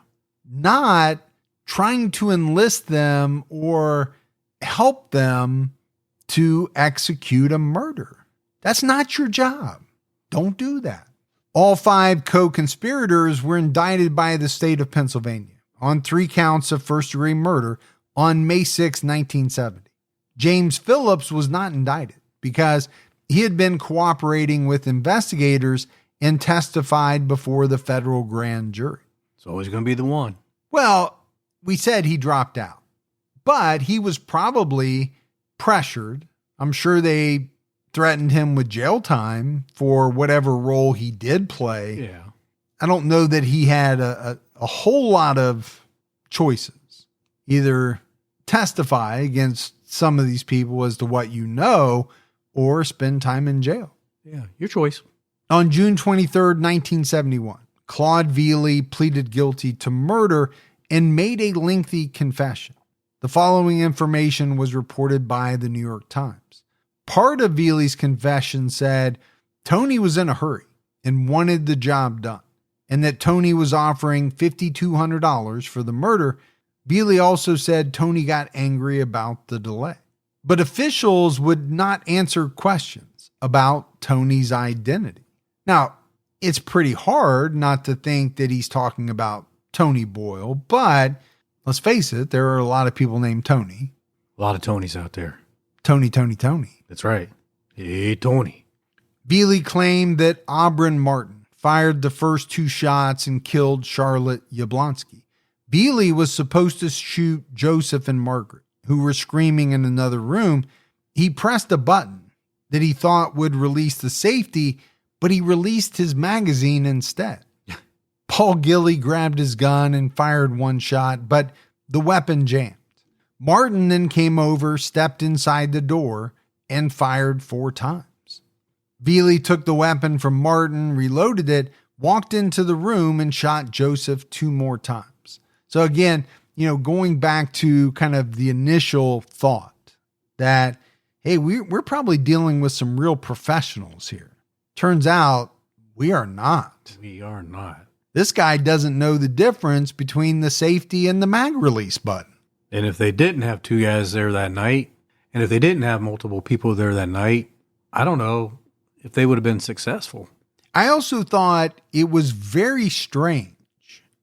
Not trying to enlist them or help them to execute a murder. That's not your job. Don't do that. All 5 co-conspirators were indicted by the state of Pennsylvania on 3 counts of first-degree murder on May 6, 1970. James Phillips was not indicted because he had been cooperating with investigators and testified before the federal grand jury. It's always going to be the one. Well, we said he dropped out, but he was probably pressured. I'm sure they threatened him with jail time for whatever role he did play. Yeah. I don't know that he had a whole lot of choices. Either testify against some of these people as to what you know, or spend time in jail. Yeah, your choice. On June 23rd, 1971, Claude Veely pleaded guilty to murder and made a lengthy confession. The following information was reported by the New York Times. Part of Veely's confession said Tony was in a hurry and wanted the job done, and that Tony was offering $5,200 for the murder. Veely also said Tony got angry about the delay. But officials would not answer questions about Tony's identity. Now, it's pretty hard not to think that he's talking about Tony Boyle, but let's face it, there are a lot of people named Tony. A lot of Tonys out there. Tony. That's right. Hey, Tony. Veely claimed that Aubryn Martin fired the first 2 shots and killed Charlotte Yablonski. Veely was supposed to shoot Joseph and Margaret, who were screaming in another room. He pressed a button that he thought would release the safety, but he released his magazine instead. Paul Gilley grabbed his gun and fired 1 shot, but the weapon jammed. Martin then came over, stepped inside the door, and fired 4 times. Veely took the weapon from Martin, reloaded it, walked into the room, and shot Joseph 2 more times. So again, going back to kind of the initial thought that, hey, we're probably dealing with some real professionals here. Turns out we are not. We are not. This guy doesn't know the difference between the safety and the mag release button. And if they didn't have 2 guys there that night, and if they didn't have multiple people there that night, I don't know if they would have been successful. I also thought it was very strange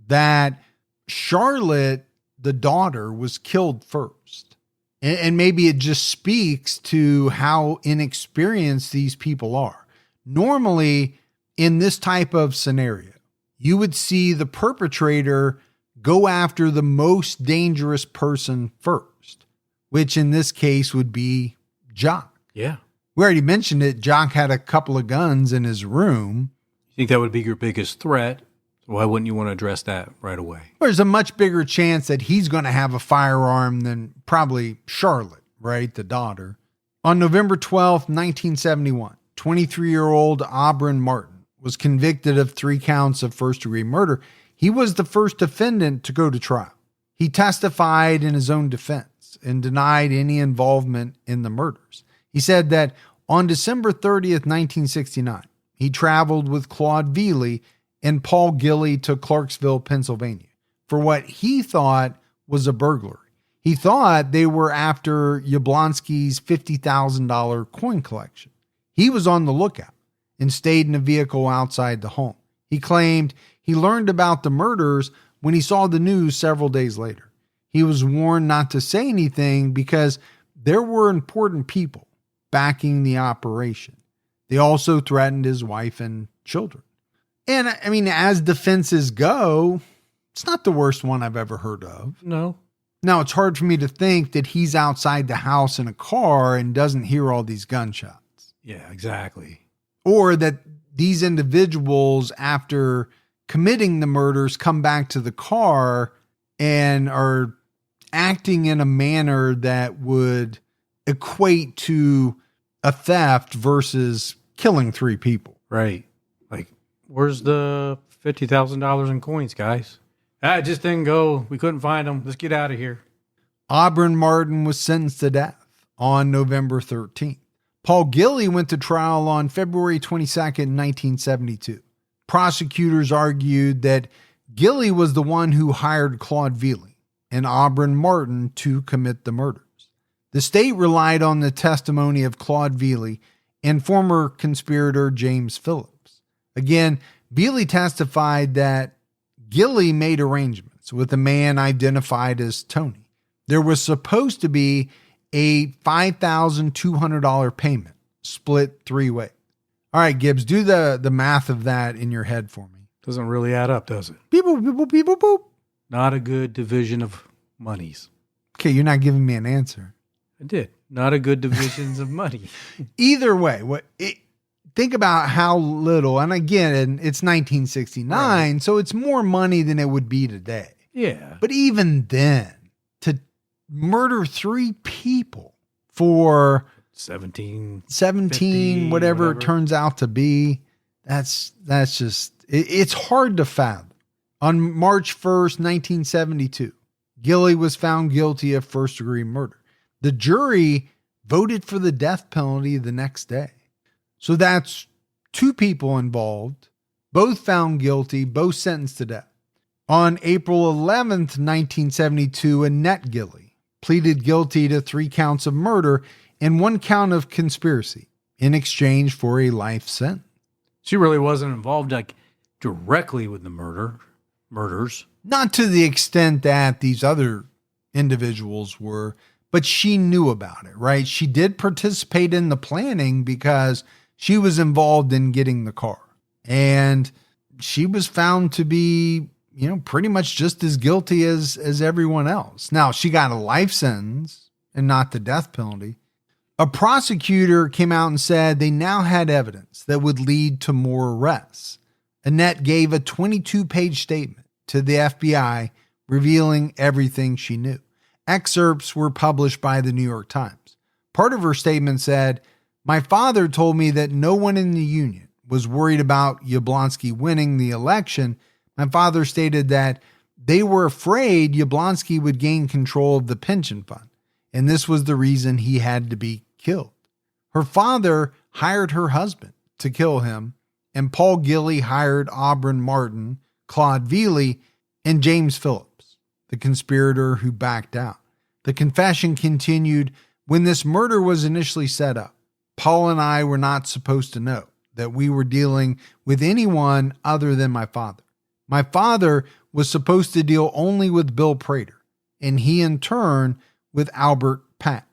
that Charlotte, the daughter, was killed first. And maybe it just speaks to how inexperienced these people are. Normally, in this type of scenario, you would see the perpetrator go after the most dangerous person first, which in this case would be Jock. Yeah. We already mentioned it. Jock had a couple of guns in his room. You think that would be your biggest threat? Why wouldn't you want to address that right away? There's a much bigger chance that he's going to have a firearm than probably Charlotte, right? The daughter. On November 12th, 1971, 23-year-old Aubryn Martin was convicted of 3 counts of first-degree murder. He was the first defendant to go to trial. He testified in his own defense and denied any involvement in the murders. He said that on December 30th, 1969, he traveled with Claude Veely and Paul Gilly to Clarksville, Pennsylvania, for what he thought was a burglary. He thought they were after Yablonski's $50,000 coin collection. He was on the lookout and stayed in a vehicle outside the home. He claimed he learned about the murders when he saw the news several days later. He was warned not to say anything because there were important people backing the operation. They also threatened his wife and children. And I mean, as defenses go, it's not the worst one I've ever heard of. No. Now, it's hard for me to think that he's outside the house in a car and doesn't hear all these gunshots. Yeah, exactly. Or that these individuals, after committing the murders, come back to the car and are acting in a manner that would equate to a theft versus killing 3 people. Right. Like, where's the $50,000 in coins, guys? It just didn't go. We couldn't find them. Let's get out of here. Aubryn Martin was sentenced to death on November 13th. Paul Gilly went to trial on February 22nd, 1972. Prosecutors argued that Gilly was the one who hired Claude Veely and Aubryn Martin to commit the murders. The state relied on the testimony of Claude Veely and former conspirator James Phillips. Again, Veely testified that Gilly made arrangements with a man identified as Tony. There was supposed to be a $5,200 payment split 3 ways. All right, Gibbs, do the math of that in your head for me. Doesn't really add up, does it? Beep, boop, beep, boop, beep, boop, boop. Not a good division of monies. Okay, you're not giving me an answer. I did. Not a good divisions of money. Either way, think about how little, and again, it's 1969, right. So it's more money than it would be today. Yeah. But even then, to murder 3 people for 17, 50, whatever it turns out to be, that's just, it's hard to fathom. On March 1st, 1972, Gilly was found guilty of first-degree murder. The jury voted for the death penalty the next day. So that's 2 people involved, both found guilty, both sentenced to death. On April 11th, 1972, Annette Gilly pleaded guilty to 3 counts of murder and 1 count of conspiracy in exchange for a life sentence. She really wasn't involved directly with the murders. Not to the extent that these other individuals were, but she knew about it, right? She did participate in the planning because she was involved in getting the car. And she was found to be, pretty much just as guilty as everyone else. Now, she got a life sentence and not the death penalty. A prosecutor came out and said they now had evidence that would lead to more arrests. Annette gave a 22-page statement to the FBI revealing everything she knew. Excerpts were published by the New York Times. Part of her statement said, "My father told me that no one in the union was worried about Yablonski winning the election. My father stated that they were afraid Yablonski would gain control of the pension fund, and this was the reason he had to be killed." Her father hired her husband to kill him, and Paul Gilly hired Auburn Martin, Claude Veely, and James Phillips, the conspirator who backed out. The confession continued, "When this murder was initially set up, Paul and I were not supposed to know that we were dealing with anyone other than my father. My father was supposed to deal only with Bill Prater, and he in turn with Albert Pass.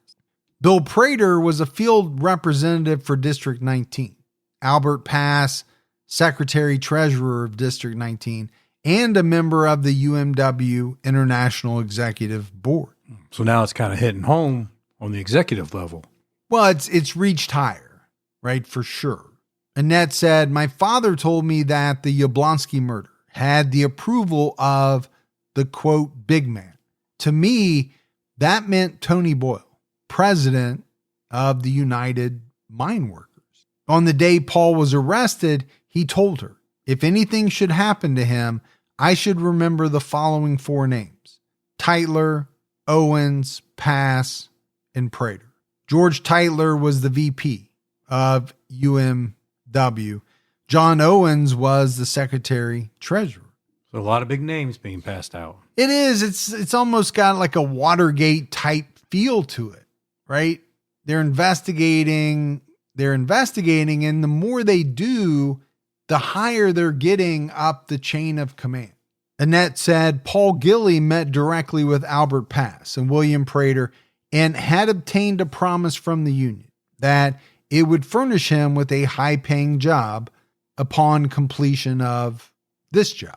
Bill Prater was a field representative for District 19. Albert Pass, Secretary Treasurer of District 19, and a member of the UMW International Executive Board." So now it's kind of hitting home on the executive level. Well, it's reached higher, right? For sure. Annette said, "My father told me that the Yablonski murder had the approval of the quote big man. To me, that meant Tony Boyle, president of the United Mine Workers. On the day Paul was arrested, he told her, if anything should happen to him, I should remember the following four names: Tytler, Owens, Pass, and Prater." George Tytler was the VP of UMW. John Owens was the Secretary Treasurer. So a lot of big names being passed out. It is. It's almost got like a Watergate type feel to it, right? They're investigating, and the more they do, the higher they're getting up the chain of command. Annette said Paul Gilly met directly with Albert Pass and William Prater and had obtained a promise from the union that it would furnish him with a high-paying job upon completion of this job.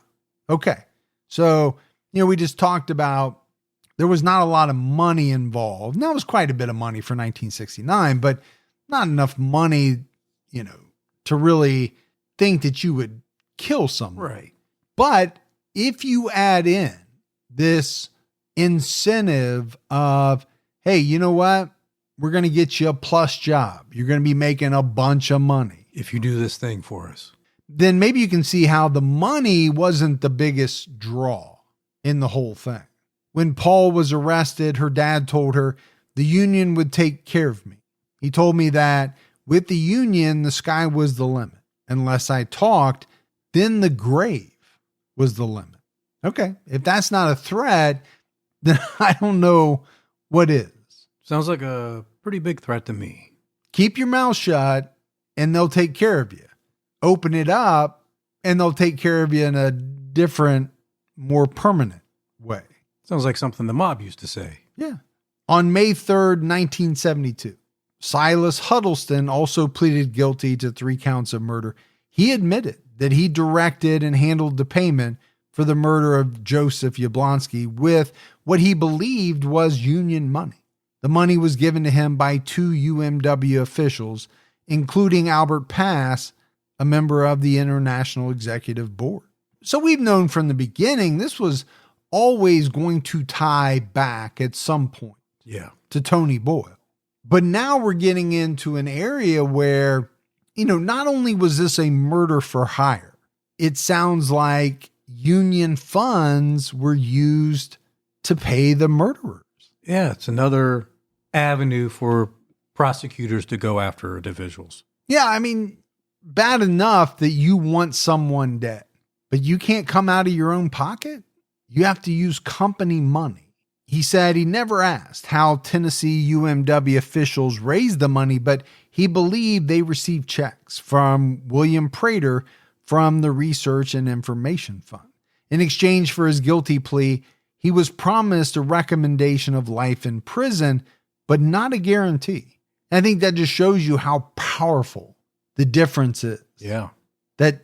Okay, so, we just talked about there was not a lot of money involved. And that was quite a bit of money for 1969, but not enough money, to really think that you would kill someone. Right. But if you add in this incentive of, hey, you know what? We're going to get you a plus job. You're going to be making a bunch of money if you do this thing for us. Then maybe you can see how the money wasn't the biggest draw in the whole thing. When Paul was arrested, her dad told her the union would take care of me. He told me that with the union, the sky was the limit. Unless I talked, then the grave was the limit. Okay, if that's not a threat, then I don't know what is. Sounds like a pretty big threat to me. Keep your mouth shut and they'll take care of you. Open it up and they'll take care of you in a different, more permanent way. Sounds like something the mob used to say. Yeah. On May 3rd, 1972, Silas Huddleston also pleaded guilty to 3 counts of murder. He admitted that he directed and handled the payment for the murder of Joseph Yablonski with what he believed was union money. The money was given to him by 2 UMW officials, including Albert Pass, a member of the International Executive Board. So we've known from the beginning this was always going to tie back at some point to Tony Boyle. But now we're getting into an area where, not only was this a murder for hire, it sounds like union funds were used to pay the murderers. Yeah, it's another avenue for prosecutors to go after individuals. Yeah, bad enough that you want someone dead, but you can't come out of your own pocket. You have to use company money. He said he never asked how Tennessee UMW officials raised the money, but he believed they received checks from William Prater from the Research and Information Fund. In exchange for his guilty plea, he was promised a recommendation of life in prison, but not a guarantee. I think that just shows you how powerful the difference is. Yeah. That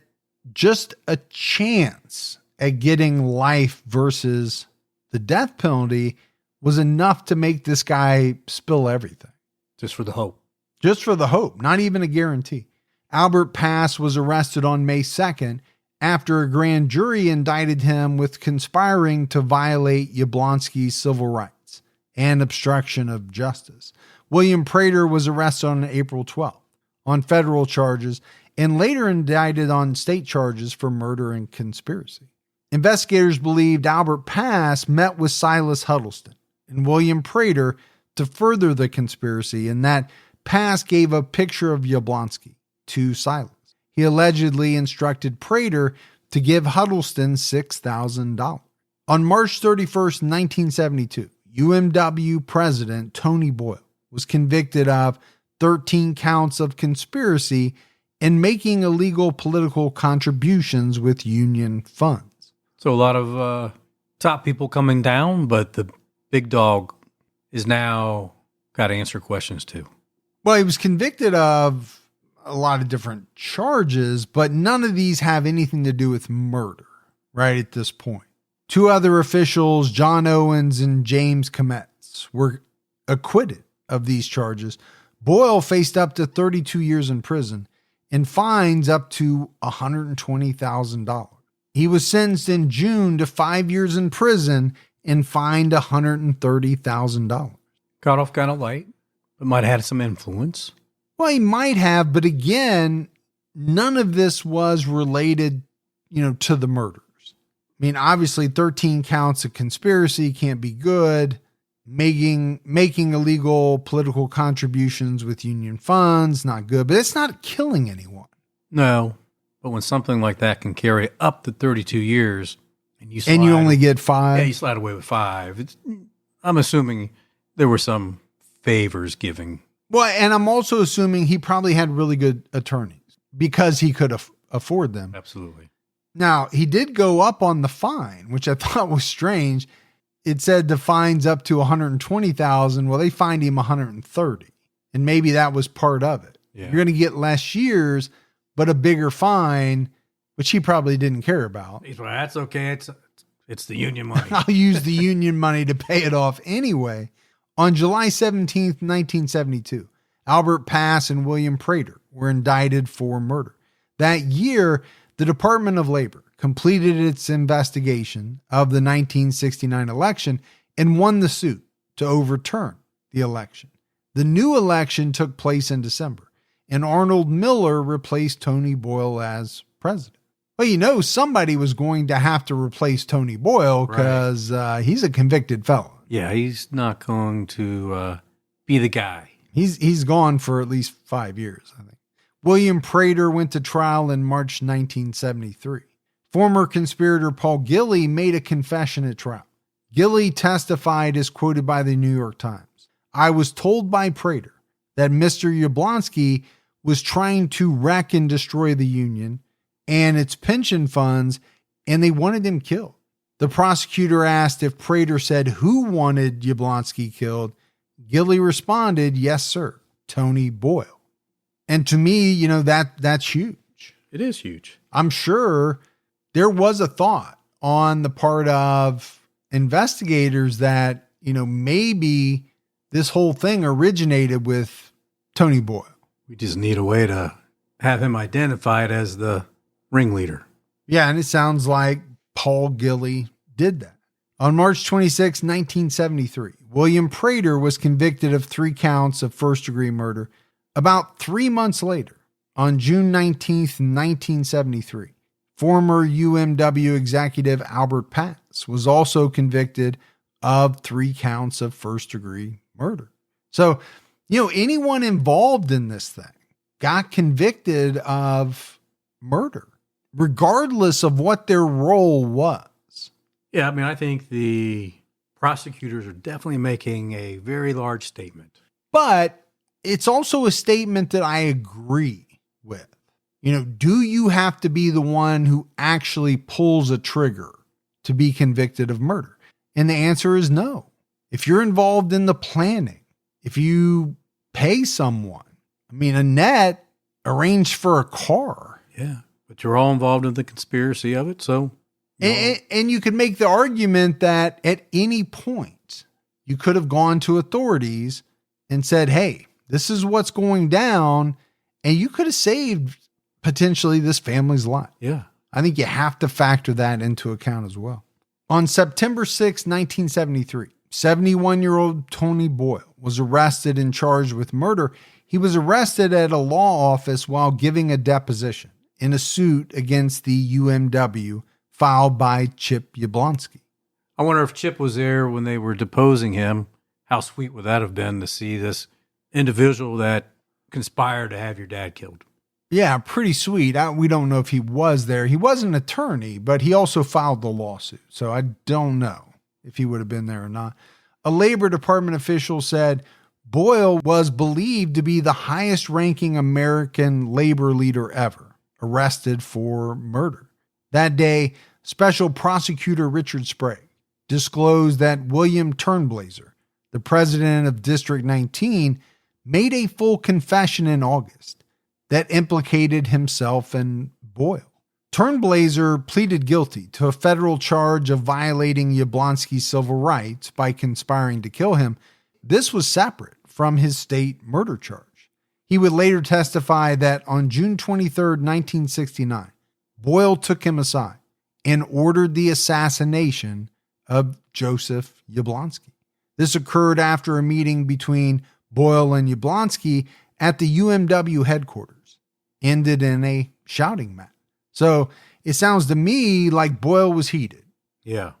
just a chance at getting life versus the death penalty was enough to make this guy spill everything. Just for the hope. Just for the hope, not even a guarantee. Albert Pass was arrested on May 2nd after a grand jury indicted him with conspiring to violate Yablonski's civil rights and obstruction of justice. William Prater was arrested on April 12th on federal charges and later indicted on state charges for murder and conspiracy. Investigators believed Albert Pass met with Silas Huddleston and William Prater to further the conspiracy, and that Pass gave a picture of Yablonski to Silas. He allegedly instructed Prater to give Huddleston $6,000. On March 31st, 1972, UMW President Tony Boyle was convicted of 13 counts of conspiracy and making illegal political contributions with union funds. So a lot of top people coming down, but the big dog is now got to answer questions too. Well, he was convicted of a lot of different charges, but none of these have anything to do with murder right at this point. Two other officials, John Owens and James Kometz, were acquitted of these charges. Boyle faced up to 32 years in prison and fines up to $120,000. He was sentenced in June to 5 years in prison and fined $130,000. Got off kind of light, but might have had some influence. Well, he might have, but again, none of this was related, to the murders. I mean, obviously 13 counts of conspiracy can't be good. Making illegal political contributions with union funds, not good, but it's not killing anyone. No, but when something like that can carry up to 32 years and you only get 5. Yeah, you slide away with 5. I'm assuming there were some favors giving. Well, and I'm also assuming he probably had really good attorneys because he could afford them. Absolutely. Now, he did go up on the fine, which I thought was strange. It said the fine's up to $120,000. Well, they fined him $130,000, and maybe that was part of it. Yeah. You're going to get less years, but a bigger fine, which he probably didn't care about. He's like, that's okay. It's the union money. I'll use the union money to pay it off anyway. On July 17th, 1972, Albert Pass and William Prater were indicted for murder. That year, the Department of Labor completed its investigation of the 1969 election and won the suit to overturn the election. The new election took place in December, and Arnold Miller replaced Tony Boyle as president. Well, somebody was going to have to replace Tony Boyle because he's a convicted felon. Yeah, he's not going to be the guy. He's gone for at least 5 years, I think. William Prater went to trial in March 1973. Former conspirator Paul Gilley made a confession at trial. Gilley testified as quoted by the New York Times. I was told by Prater that Mr. Yablonski was trying to wreck and destroy the union and its pension funds, and they wanted him killed. The prosecutor asked if Prater said who wanted Yablonski killed. Gilley responded, yes, sir, Tony Boyle. And to me, that's huge. It is huge. I'm sure there was a thought on the part of investigators that, maybe this whole thing originated with Tony Boyle. We just need a way to have him identified as the ringleader. Yeah, and it sounds like Paul Gilley did that. On March 26, 1973, William Prater was convicted of 3 counts of first-degree murder. About 3 months later, on June 19th, 1973, former UMW executive Albert Pass was also convicted of 3 counts of first-degree murder. So, anyone involved in this thing got convicted of murder, regardless of what their role was. Yeah, I think the prosecutors are definitely making a very large statement. But it's also a statement that I agree with. Do you have to be the one who actually pulls a trigger to be convicted of murder? And the answer is no. If you're involved in the planning, if you pay someone, Annette arranged for a car. Yeah, but you're all involved in the conspiracy of it, so. And you could make the argument that at any point you could have gone to authorities and said, hey, this is what's going down. And you could have saved potentially this family's life. Yeah. I think you have to factor that into account as well. On September 6, 1973, 71-year-old Tony Boyle was arrested and charged with murder. He was arrested at a law office while giving a deposition in a suit against the UMW filed by Chip Yablonski. I wonder if Chip was there when they were deposing him. How sweet would that have been to see this individual that conspired to have your dad killed? Yeah, pretty sweet. We don't know if he was there. He was an attorney, but he also filed the lawsuit. So I don't know if he would have been there or not. A Labor Department official said Boyle was believed to be the highest ranking American labor leader ever, arrested for murder. That day, Special Prosecutor Richard Sprague disclosed that William Turnblazer, the president of District 19, made a full confession in August that implicated himself and Boyle. Turnblazer pleaded guilty to a federal charge of violating Yablonski's civil rights by conspiring to kill him. This was separate from his state murder charge. He would later testify that on June 23, 1969, Boyle took him aside and ordered the assassination of Joseph Yablonski. This occurred after a meeting between Boyle and Yablonski at the UMW headquarters, ended in a shouting match. So it sounds to me like Boyle was heated. Yeah.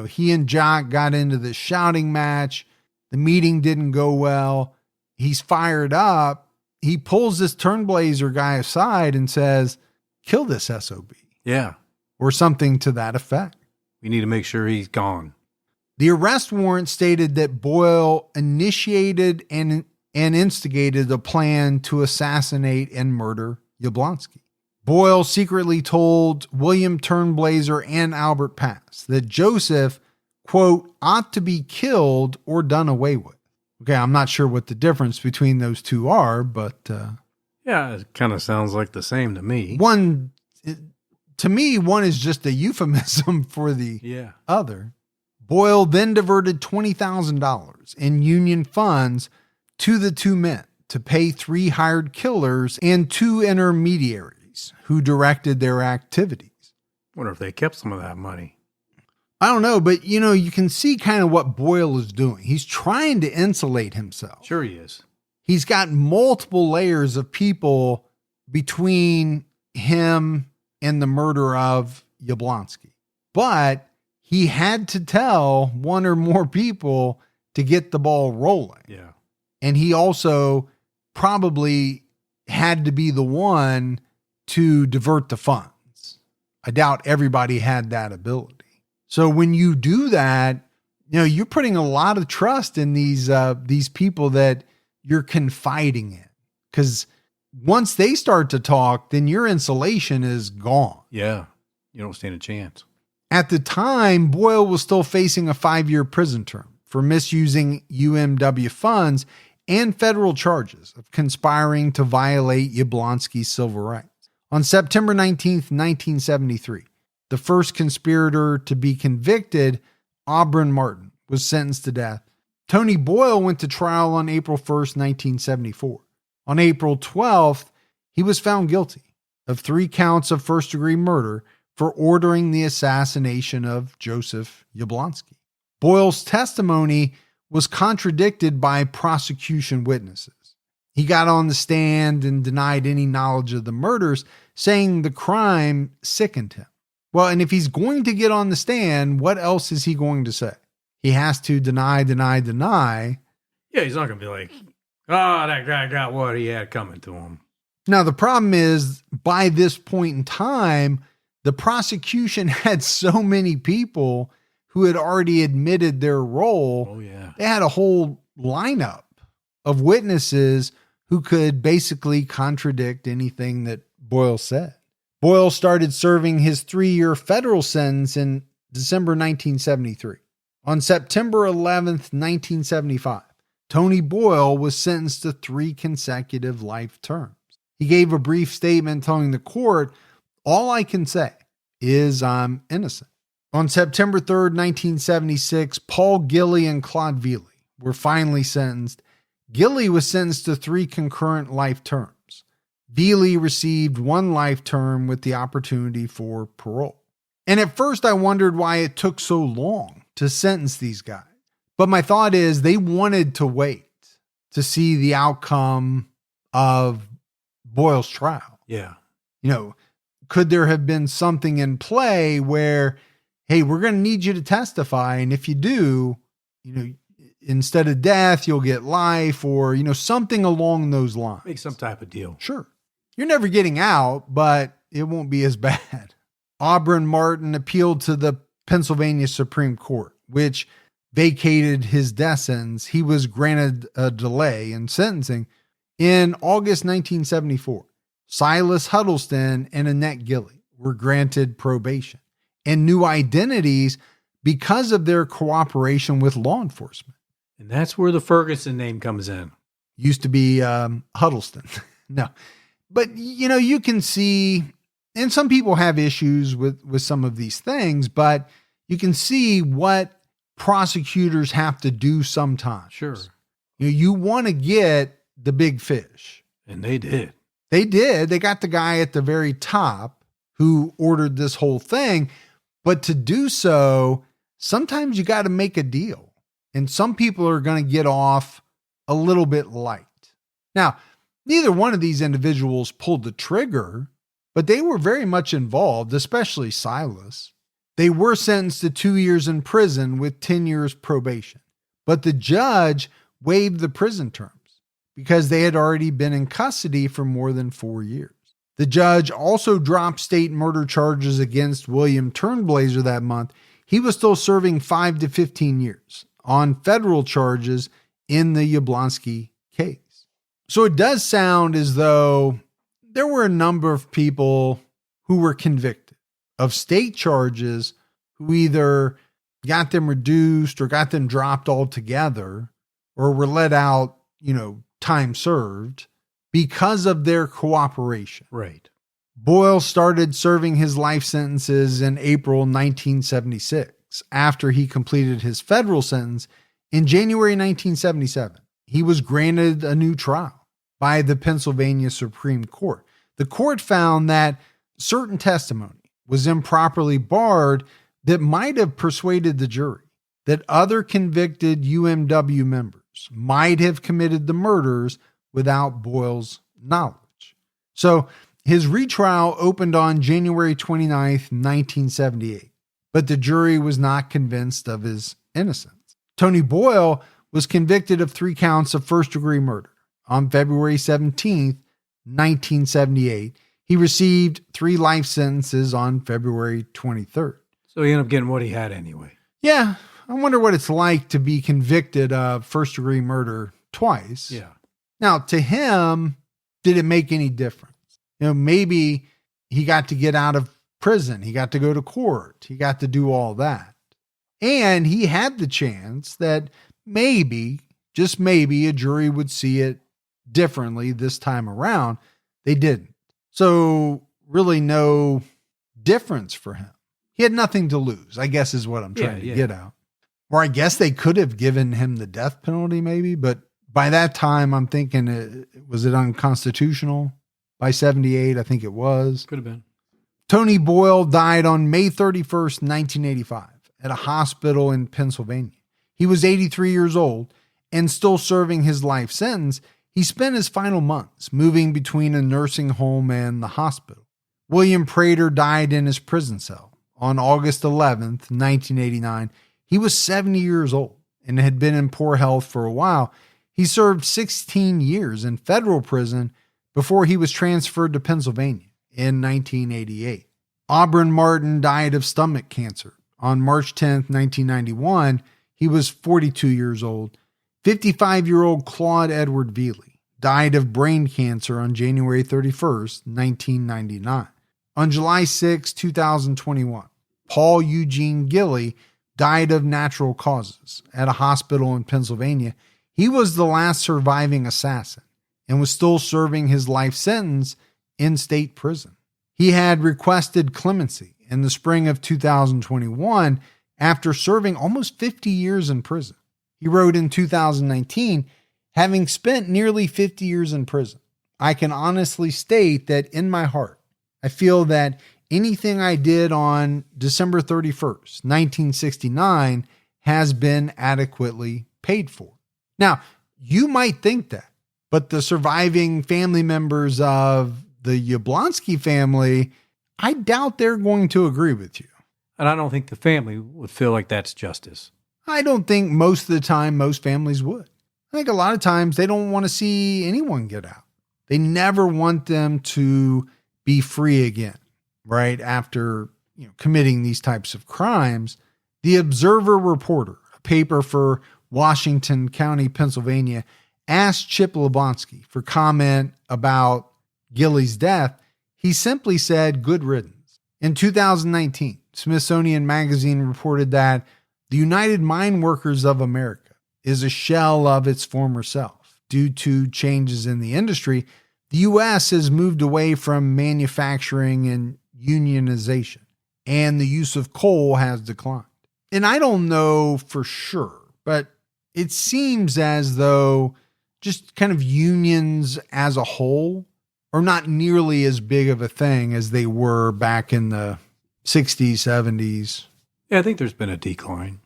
He and Jock got into this shouting match. The meeting didn't go well. He's fired up. He pulls this Turnblazer guy aside and says, kill this SOB. Yeah. Or something to that effect. We need to make sure he's gone. The arrest warrant stated that Boyle initiated and instigated a plan to assassinate and murder Yablonski. Boyle secretly told William Turnblazer and Albert Pass that Joseph, quote, ought to be killed or done away with. Okay, I'm not sure what the difference between those two are, but... yeah, it kind of sounds like the same to me. One is just a euphemism for the other. Boyle then diverted $20,000 in union funds to the two men to pay 3 hired killers and 2 intermediaries who directed their activities. Wonder if they kept some of that money. I don't know, but you can see kind of what Boyle is doing. He's trying to insulate himself. Sure he is. He's got multiple layers of people between him and the murder of Yablonski. But he had to tell one or more people to get the ball rolling. Yeah. And he also probably had to be the one to divert the funds. I doubt everybody had that ability. So when you do that, you're putting a lot of trust in these people that you're confiding in. Because once they start to talk, then your insulation is gone. Yeah. You don't stand a chance. At the time, Boyle was still facing a 5-year prison term for misusing UMW funds and federal charges of conspiring to violate Yablonski's civil rights. On September 19th, 1973, the first conspirator to be convicted, Aubryn Martin, was sentenced to death. Tony Boyle went to trial on April 1st, 1974. On April 12th, he was found guilty of 3 counts of first-degree murder for ordering the assassination of Joseph Yablonski. Boyle's testimony was contradicted by prosecution witnesses. He got on the stand and denied any knowledge of the murders, saying the crime sickened him. Well, and if he's going to get on the stand, what else is he going to say? He has to deny. Yeah, he's not going to be like, oh, that guy got what he had coming to him. Now, the problem is, by this point in time, the prosecution had so many people who had already admitted their role. Oh, yeah. They had a whole lineup of witnesses who could basically contradict anything that Boyle said. Boyle started serving his 3-year federal sentence in December 1973. On September 11th, 1975, Tony Boyle was sentenced to 3 consecutive life terms. He gave a brief statement telling the court, "All I can say is I'm innocent." On September 3rd, 1976, Paul Gilley and Claude Veely were finally sentenced. Gilley was sentenced to 3 concurrent life terms. Veely received 1 life term with the opportunity for parole. And at first I wondered why it took so long to sentence these guys. But my thought is they wanted to wait to see the outcome of Boyle's trial. Yeah. Could there have been something in play where, hey, we're going to need you to testify. And if you do, instead of death, you'll get life, or, something along those lines. Make some type of deal. Sure. You're never getting out, but it won't be as bad. Aubryn Martin appealed to the Pennsylvania Supreme Court, which vacated his death sentence. He was granted a delay in sentencing. In August 1974, Silas Huddleston and Annette Gilley were granted probation and new identities because of their cooperation with law enforcement. And that's where the Ferguson name comes in. Used to be Huddleston. No. But, you can see, and some people have issues with some of these things, but you can see what prosecutors have to do sometimes. Sure. You want to get the big fish. And they did. They did. They got the guy at the very top who ordered this whole thing. But to do so, sometimes you got to make a deal. And some people are going to get off a little bit light. Now, neither one of these individuals pulled the trigger, but they were very much involved, especially Silas. They were sentenced to 2 years in prison with 10 years probation. But the judge waived the prison terms because they had already been in custody for more than 4 years. The judge also dropped state murder charges against William Turnblazer that month. He was still serving 5 to 15 years on federal charges in the Yablonski case. So it does sound as though there were a number of people who were convicted of state charges who either got them reduced or got them dropped altogether or were let out, time served because of their cooperation. Right. Boyle started serving his life sentences in April 1976 after he completed his federal sentence in January 1977. He was granted a new trial by the Pennsylvania Supreme Court. The court found that certain testimony was improperly barred that might have persuaded the jury that other convicted UMW members might have committed the murders without Boyle's knowledge. So his retrial opened on January 29th, 1978, but the jury was not convinced of his innocence. Tony Boyle was convicted of 3 counts of first-degree murder. On February 17th, 1978, he received 3 life sentences on February 23rd. So he ended up getting what he had anyway. Yeah, I wonder what it's like to be convicted of first-degree murder twice. Yeah. Now, to him, did it make any difference? Maybe he got to get out of prison. He got to go to court. He got to do all that. And he had the chance that maybe, just maybe, a jury would see it differently this time around. They didn't. So really no difference for him. He had nothing to lose, I guess is what I'm trying to get out. Or I guess they could have given him the death penalty maybe, but by that time I'm thinking, was it unconstitutional? By 78, I think it was. Could have been. Tony Boyle died on May 31st, 1985 at a hospital in Pennsylvania. He was 83 years old and still serving his life sentence. He spent his final months moving between a nursing home and the hospital. William Prater died in his prison cell on August 11th, 1989. He was 70 years old and had been in poor health for a while. He served 16 years in federal prison before he was transferred to Pennsylvania in 1988. Aubryn Martin died of stomach cancer on March 10th, 1991. He was 42 years old. 55-year-old Claude Edward Veely died of brain cancer on January 31st, 1999. On July 6, 2021, Paul Eugene Gilley died of natural causes at a hospital in Pennsylvania. He was the last surviving assassin and was still serving his life sentence in state prison. He had requested clemency in the spring of 2021 after serving almost 50 years in prison. He wrote in 2019, having spent nearly 50 years in prison, I can honestly state that in my heart, I feel that anything I did on December 31st, 1969 has been adequately paid for. Now, you might think that, but the surviving family members of the Yablonski family, I doubt they're going to agree with you. And I don't think the family would feel like that's justice. I don't think most of the time most families would. I think a lot of times they don't want to see anyone get out. They never want them to be free again, right? After committing these types of crimes. The Observer reporter, a paper for Washington County, Pennsylvania, asked Chip Yablonski for comment about Gilly's death. He simply said, good riddance. In 2019, Smithsonian Magazine reported that the United Mine Workers of America is a shell of its former self. Due to changes in the industry, the U.S. has moved away from manufacturing and unionization, and the use of coal has declined. And I don't know for sure, but it seems as though just kind of unions as a whole are not nearly as big of a thing as they were back in the 60s, 70s. Yeah, I think there's been a decline.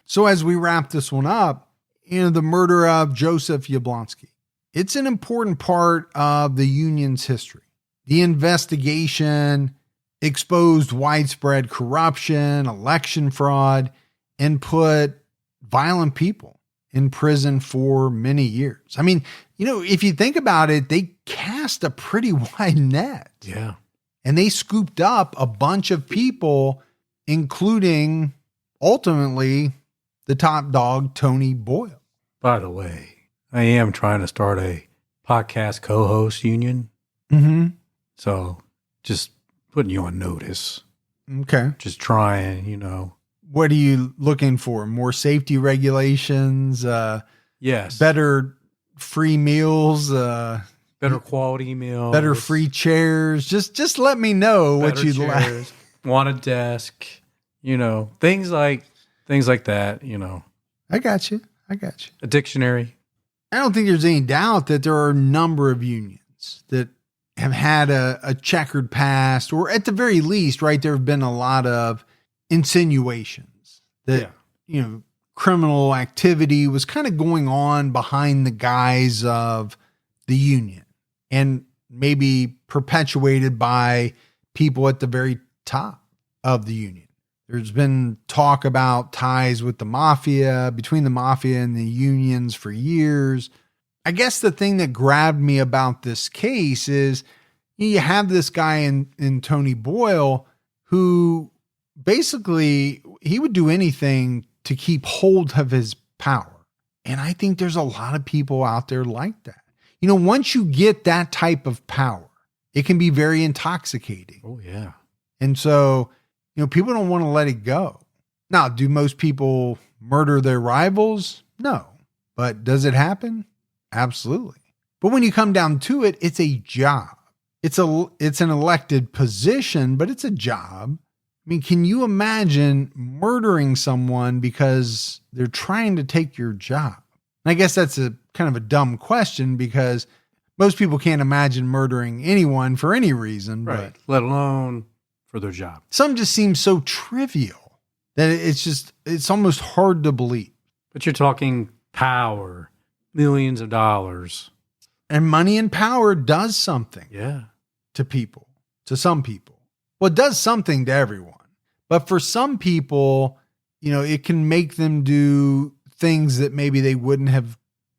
So as we wrap this one up, the murder of Joseph Yablonski, it's an important part of the union's history. The investigation exposed widespread corruption, election fraud, and put violent people in prison for many years. I mean, if you think about it, they cast a pretty wide net. Yeah. And they scooped up a bunch of people, including ultimately the top dog, Tony Boyle. By the way, I am trying to start a podcast co-host union. Mm-hmm. So just putting you on notice. Okay. Just trying, What are you looking for? More safety regulations? Yes. Better free meals? Better quality meals. Better free chairs? Just let me know what you'd like. Want a desk? Things like that. I got you. A dictionary. I don't think there's any doubt that there are a number of unions that have had a checkered past, or at the very least, right, there have been a lot of insinuations that, criminal activity was kind of going on behind the guise of the union and maybe perpetuated by people at the very top of the union. There's been talk about ties with the mafia, between the mafia and the unions for years. I guess the thing that grabbed me about this case is you have this guy in Tony Boyle who basically he would do anything to keep hold of his power. And I think there's a lot of people out there like that. Once you get that type of power, it can be very intoxicating. Oh, yeah. And so, people don't want to let it go. Now, do most people murder their rivals? No. But does it happen? Absolutely. But when you come down to it, it's a job. It's an elected position, but it's a job. I mean, can you imagine murdering someone because they're trying to take your job? And I guess that's a kind of a dumb question because most people can't imagine murdering anyone for any reason. Right. But let alone for their job. Some just seem so trivial that it's almost hard to believe. But you're talking power, millions of dollars. And money and power does something to people, to some people. Well, it does something to everyone. But for some people, it can make them do things that maybe they wouldn't have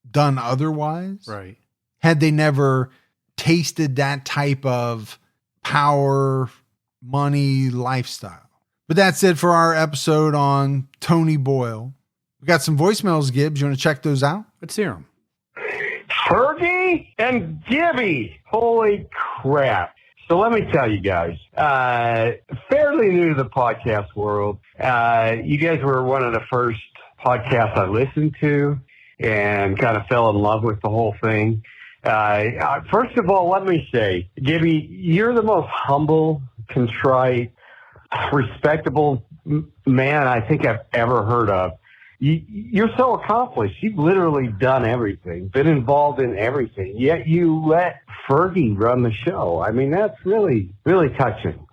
done otherwise. Right. Had they never tasted that type of power, money, lifestyle. But that's it for our episode on Tony Boyle. We got some voicemails, Gibbs. You want to check those out? Let's hear them. Fergie and Gibby. Holy crap. So let me tell you guys, fairly new to the podcast world. You guys were one of the first podcasts I listened to and kind of fell in love with the whole thing. First of all, let me say, Gibby, you're the most humble, contrite, respectable man I think I've ever heard of. You're so accomplished. You've literally done everything, been involved in everything, yet you let Fergie run the show. I mean, that's really, really touching.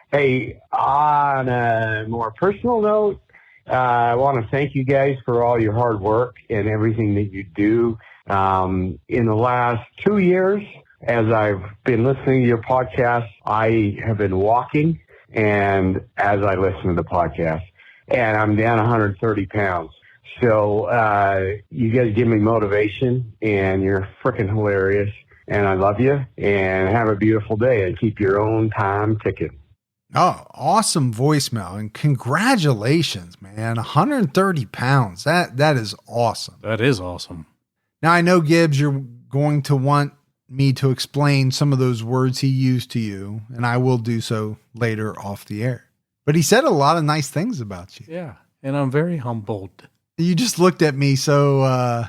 Hey, on a more personal note, I want to thank you guys for all your hard work and everything that you do. In the last 2 years, as I've been listening to your podcast, I have been walking, and as I listen to the podcast, and I'm down 130 pounds. So you guys give me motivation, and you're freaking hilarious, and I love you, and have a beautiful day, and keep your own time ticking. Oh, awesome voicemail, and congratulations, man. 130 pounds. That is awesome. That is awesome. Now, I know, Gibbs, you're going to want me to explain some of those words he used to you, and I will do so later off the air. But he said a lot of nice things about you. Yeah, and I'm very humbled. You just looked at me so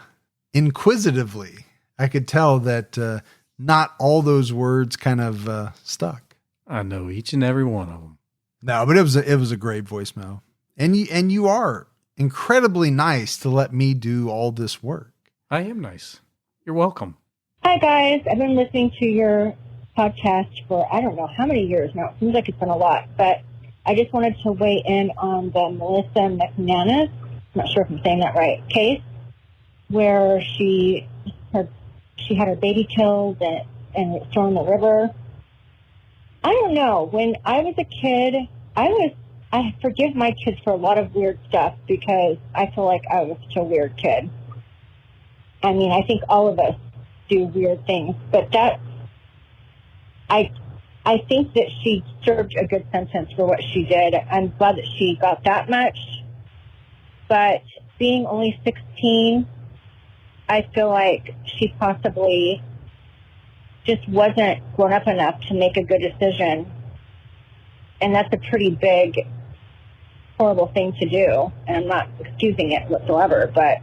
inquisitively. I could tell that not all those words kind of stuck. I know each and every one of them. No, but it was a great voicemail. And you are incredibly nice to let me do all this work. I am nice. You're welcome. Hi, guys. I've been listening to your podcast for I don't know how many years now. It seems like it's been a lot, but I just wanted to weigh in on the Melissa McManus, I'm not sure if I'm saying that right, case where she had her baby killed and was thrown in the river. I don't know. When I was a kid, I forgive my kids for a lot of weird stuff because I feel like I was such a weird kid. I mean, I think all of us do weird things, but I think that she served a good sentence for what she did. I'm glad that she got that much, but being only 16, I feel like she possibly just wasn't grown up enough to make a good decision. And that's a pretty big, horrible thing to do. And I'm not excusing it whatsoever, but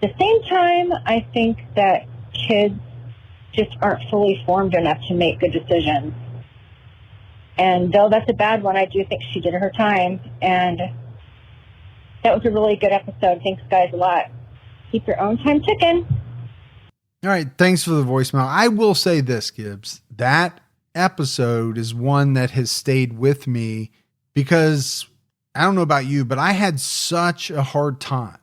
at the same time, I think that kids just aren't fully formed enough to make good decisions. And though that's a bad one, I do think she did her time. And that was a really good episode. Thanks, guys, a lot. Keep your own time ticking. All right. Thanks for the voicemail. I will say this, Gibbs. That episode is one that has stayed with me because I don't know about you, but I had such a hard time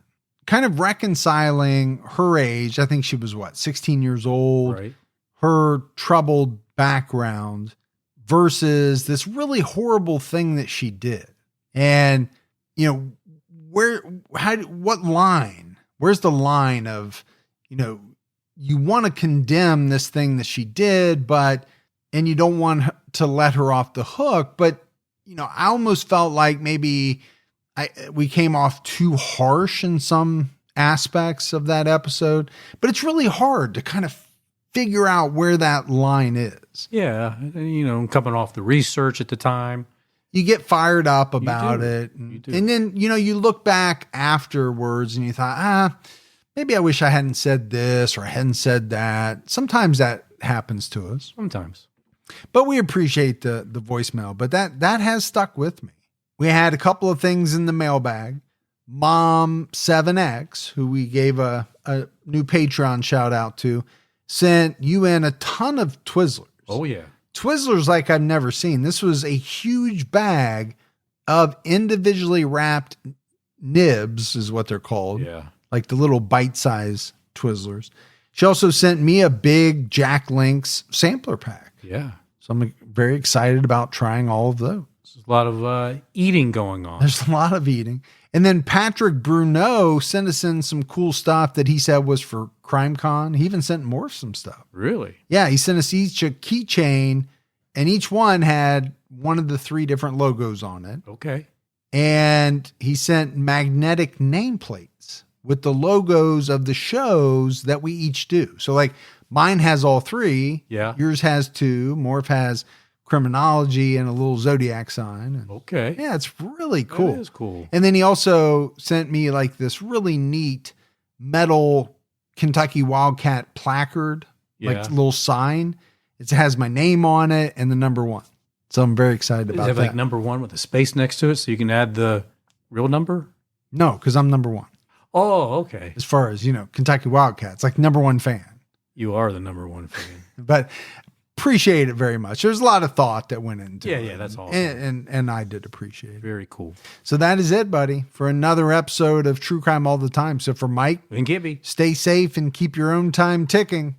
kind of reconciling her age. I think she was 16 years old, Right. Her troubled background versus this really horrible thing that she did. And, where's the line of, you want to condemn this thing that she did, and you don't want to let her off the hook. But, I almost felt like maybe we came off too harsh in some aspects of that episode, but it's really hard to kind of figure out where that line is. Yeah. Coming off the research at the time. You get fired up about it. You do. And then, you look back afterwards and you thought, maybe I wish I hadn't said this or I hadn't said that. Sometimes that happens to us. Sometimes. But we appreciate the voicemail. But that has stuck with me. We had a couple of things in the mailbag. Mom 7X, who we gave a new Patreon shout out to, sent you in a ton of Twizzlers. Oh, yeah. Twizzlers like I've never seen. This was a huge bag of individually wrapped nibs, is what they're called. Yeah. Like the little bite-sized Twizzlers. She also sent me a big Jack Link's sampler pack. Yeah. So I'm very excited about trying all of those. There's a lot of eating going on. There's a lot of eating. And then Patrick Bruneau sent us in some cool stuff that he said was for CrimeCon. He even sent Morph some stuff. Really? Yeah, he sent us each a keychain, and each one had one of the 3 different logos on it. Okay. And he sent magnetic nameplates with the logos of the shows that we each do. So like mine has all 3. Yeah. Yours has 2. Morph has criminology and a little zodiac sign. And Okay. yeah, it's really cool. That is cool. And then he also sent me like this really neat metal Kentucky Wildcat placard, like Yeah. a little sign. It has my name on it and the number 1. So I'm very excited Does about it have that. like number 1 with a space next to it so you can add the real number? No, because I'm number 1. Oh, okay. As far as, Kentucky Wildcats, like number 1 fan. You are the number 1 fan. But appreciate it very much. There's a lot of thought that went into it. Yeah, that's awesome. And I did appreciate it. Very cool. So that is it, buddy, for another episode of True Crime All the Time. So for Mike And Gibby. stay safe and keep your own time ticking.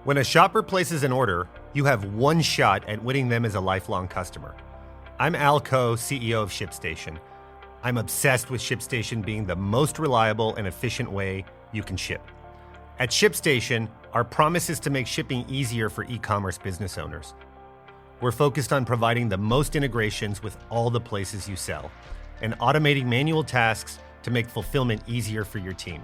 When a shopper places an order, you have one shot at winning them as a lifelong customer. I'm Al Coe, CEO of ShipStation. I'm obsessed with ShipStation being the most reliable and efficient way you can ship. At ShipStation, our promise is to make shipping easier for e-commerce business owners. We're focused on providing the most integrations with all the places you sell and automating manual tasks to make fulfillment easier for your team.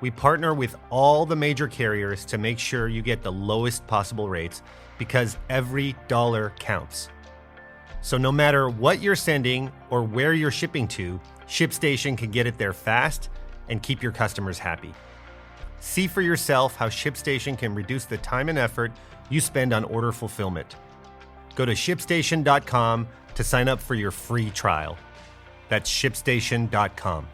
We partner with all the major carriers to make sure you get the lowest possible rates because every dollar counts. So no matter what you're sending or where you're shipping to, ShipStation can get it there fast and keep your customers happy. See for yourself how ShipStation can reduce the time and effort you spend on order fulfillment. Go to ShipStation.com to sign up for your free trial. That's ShipStation.com.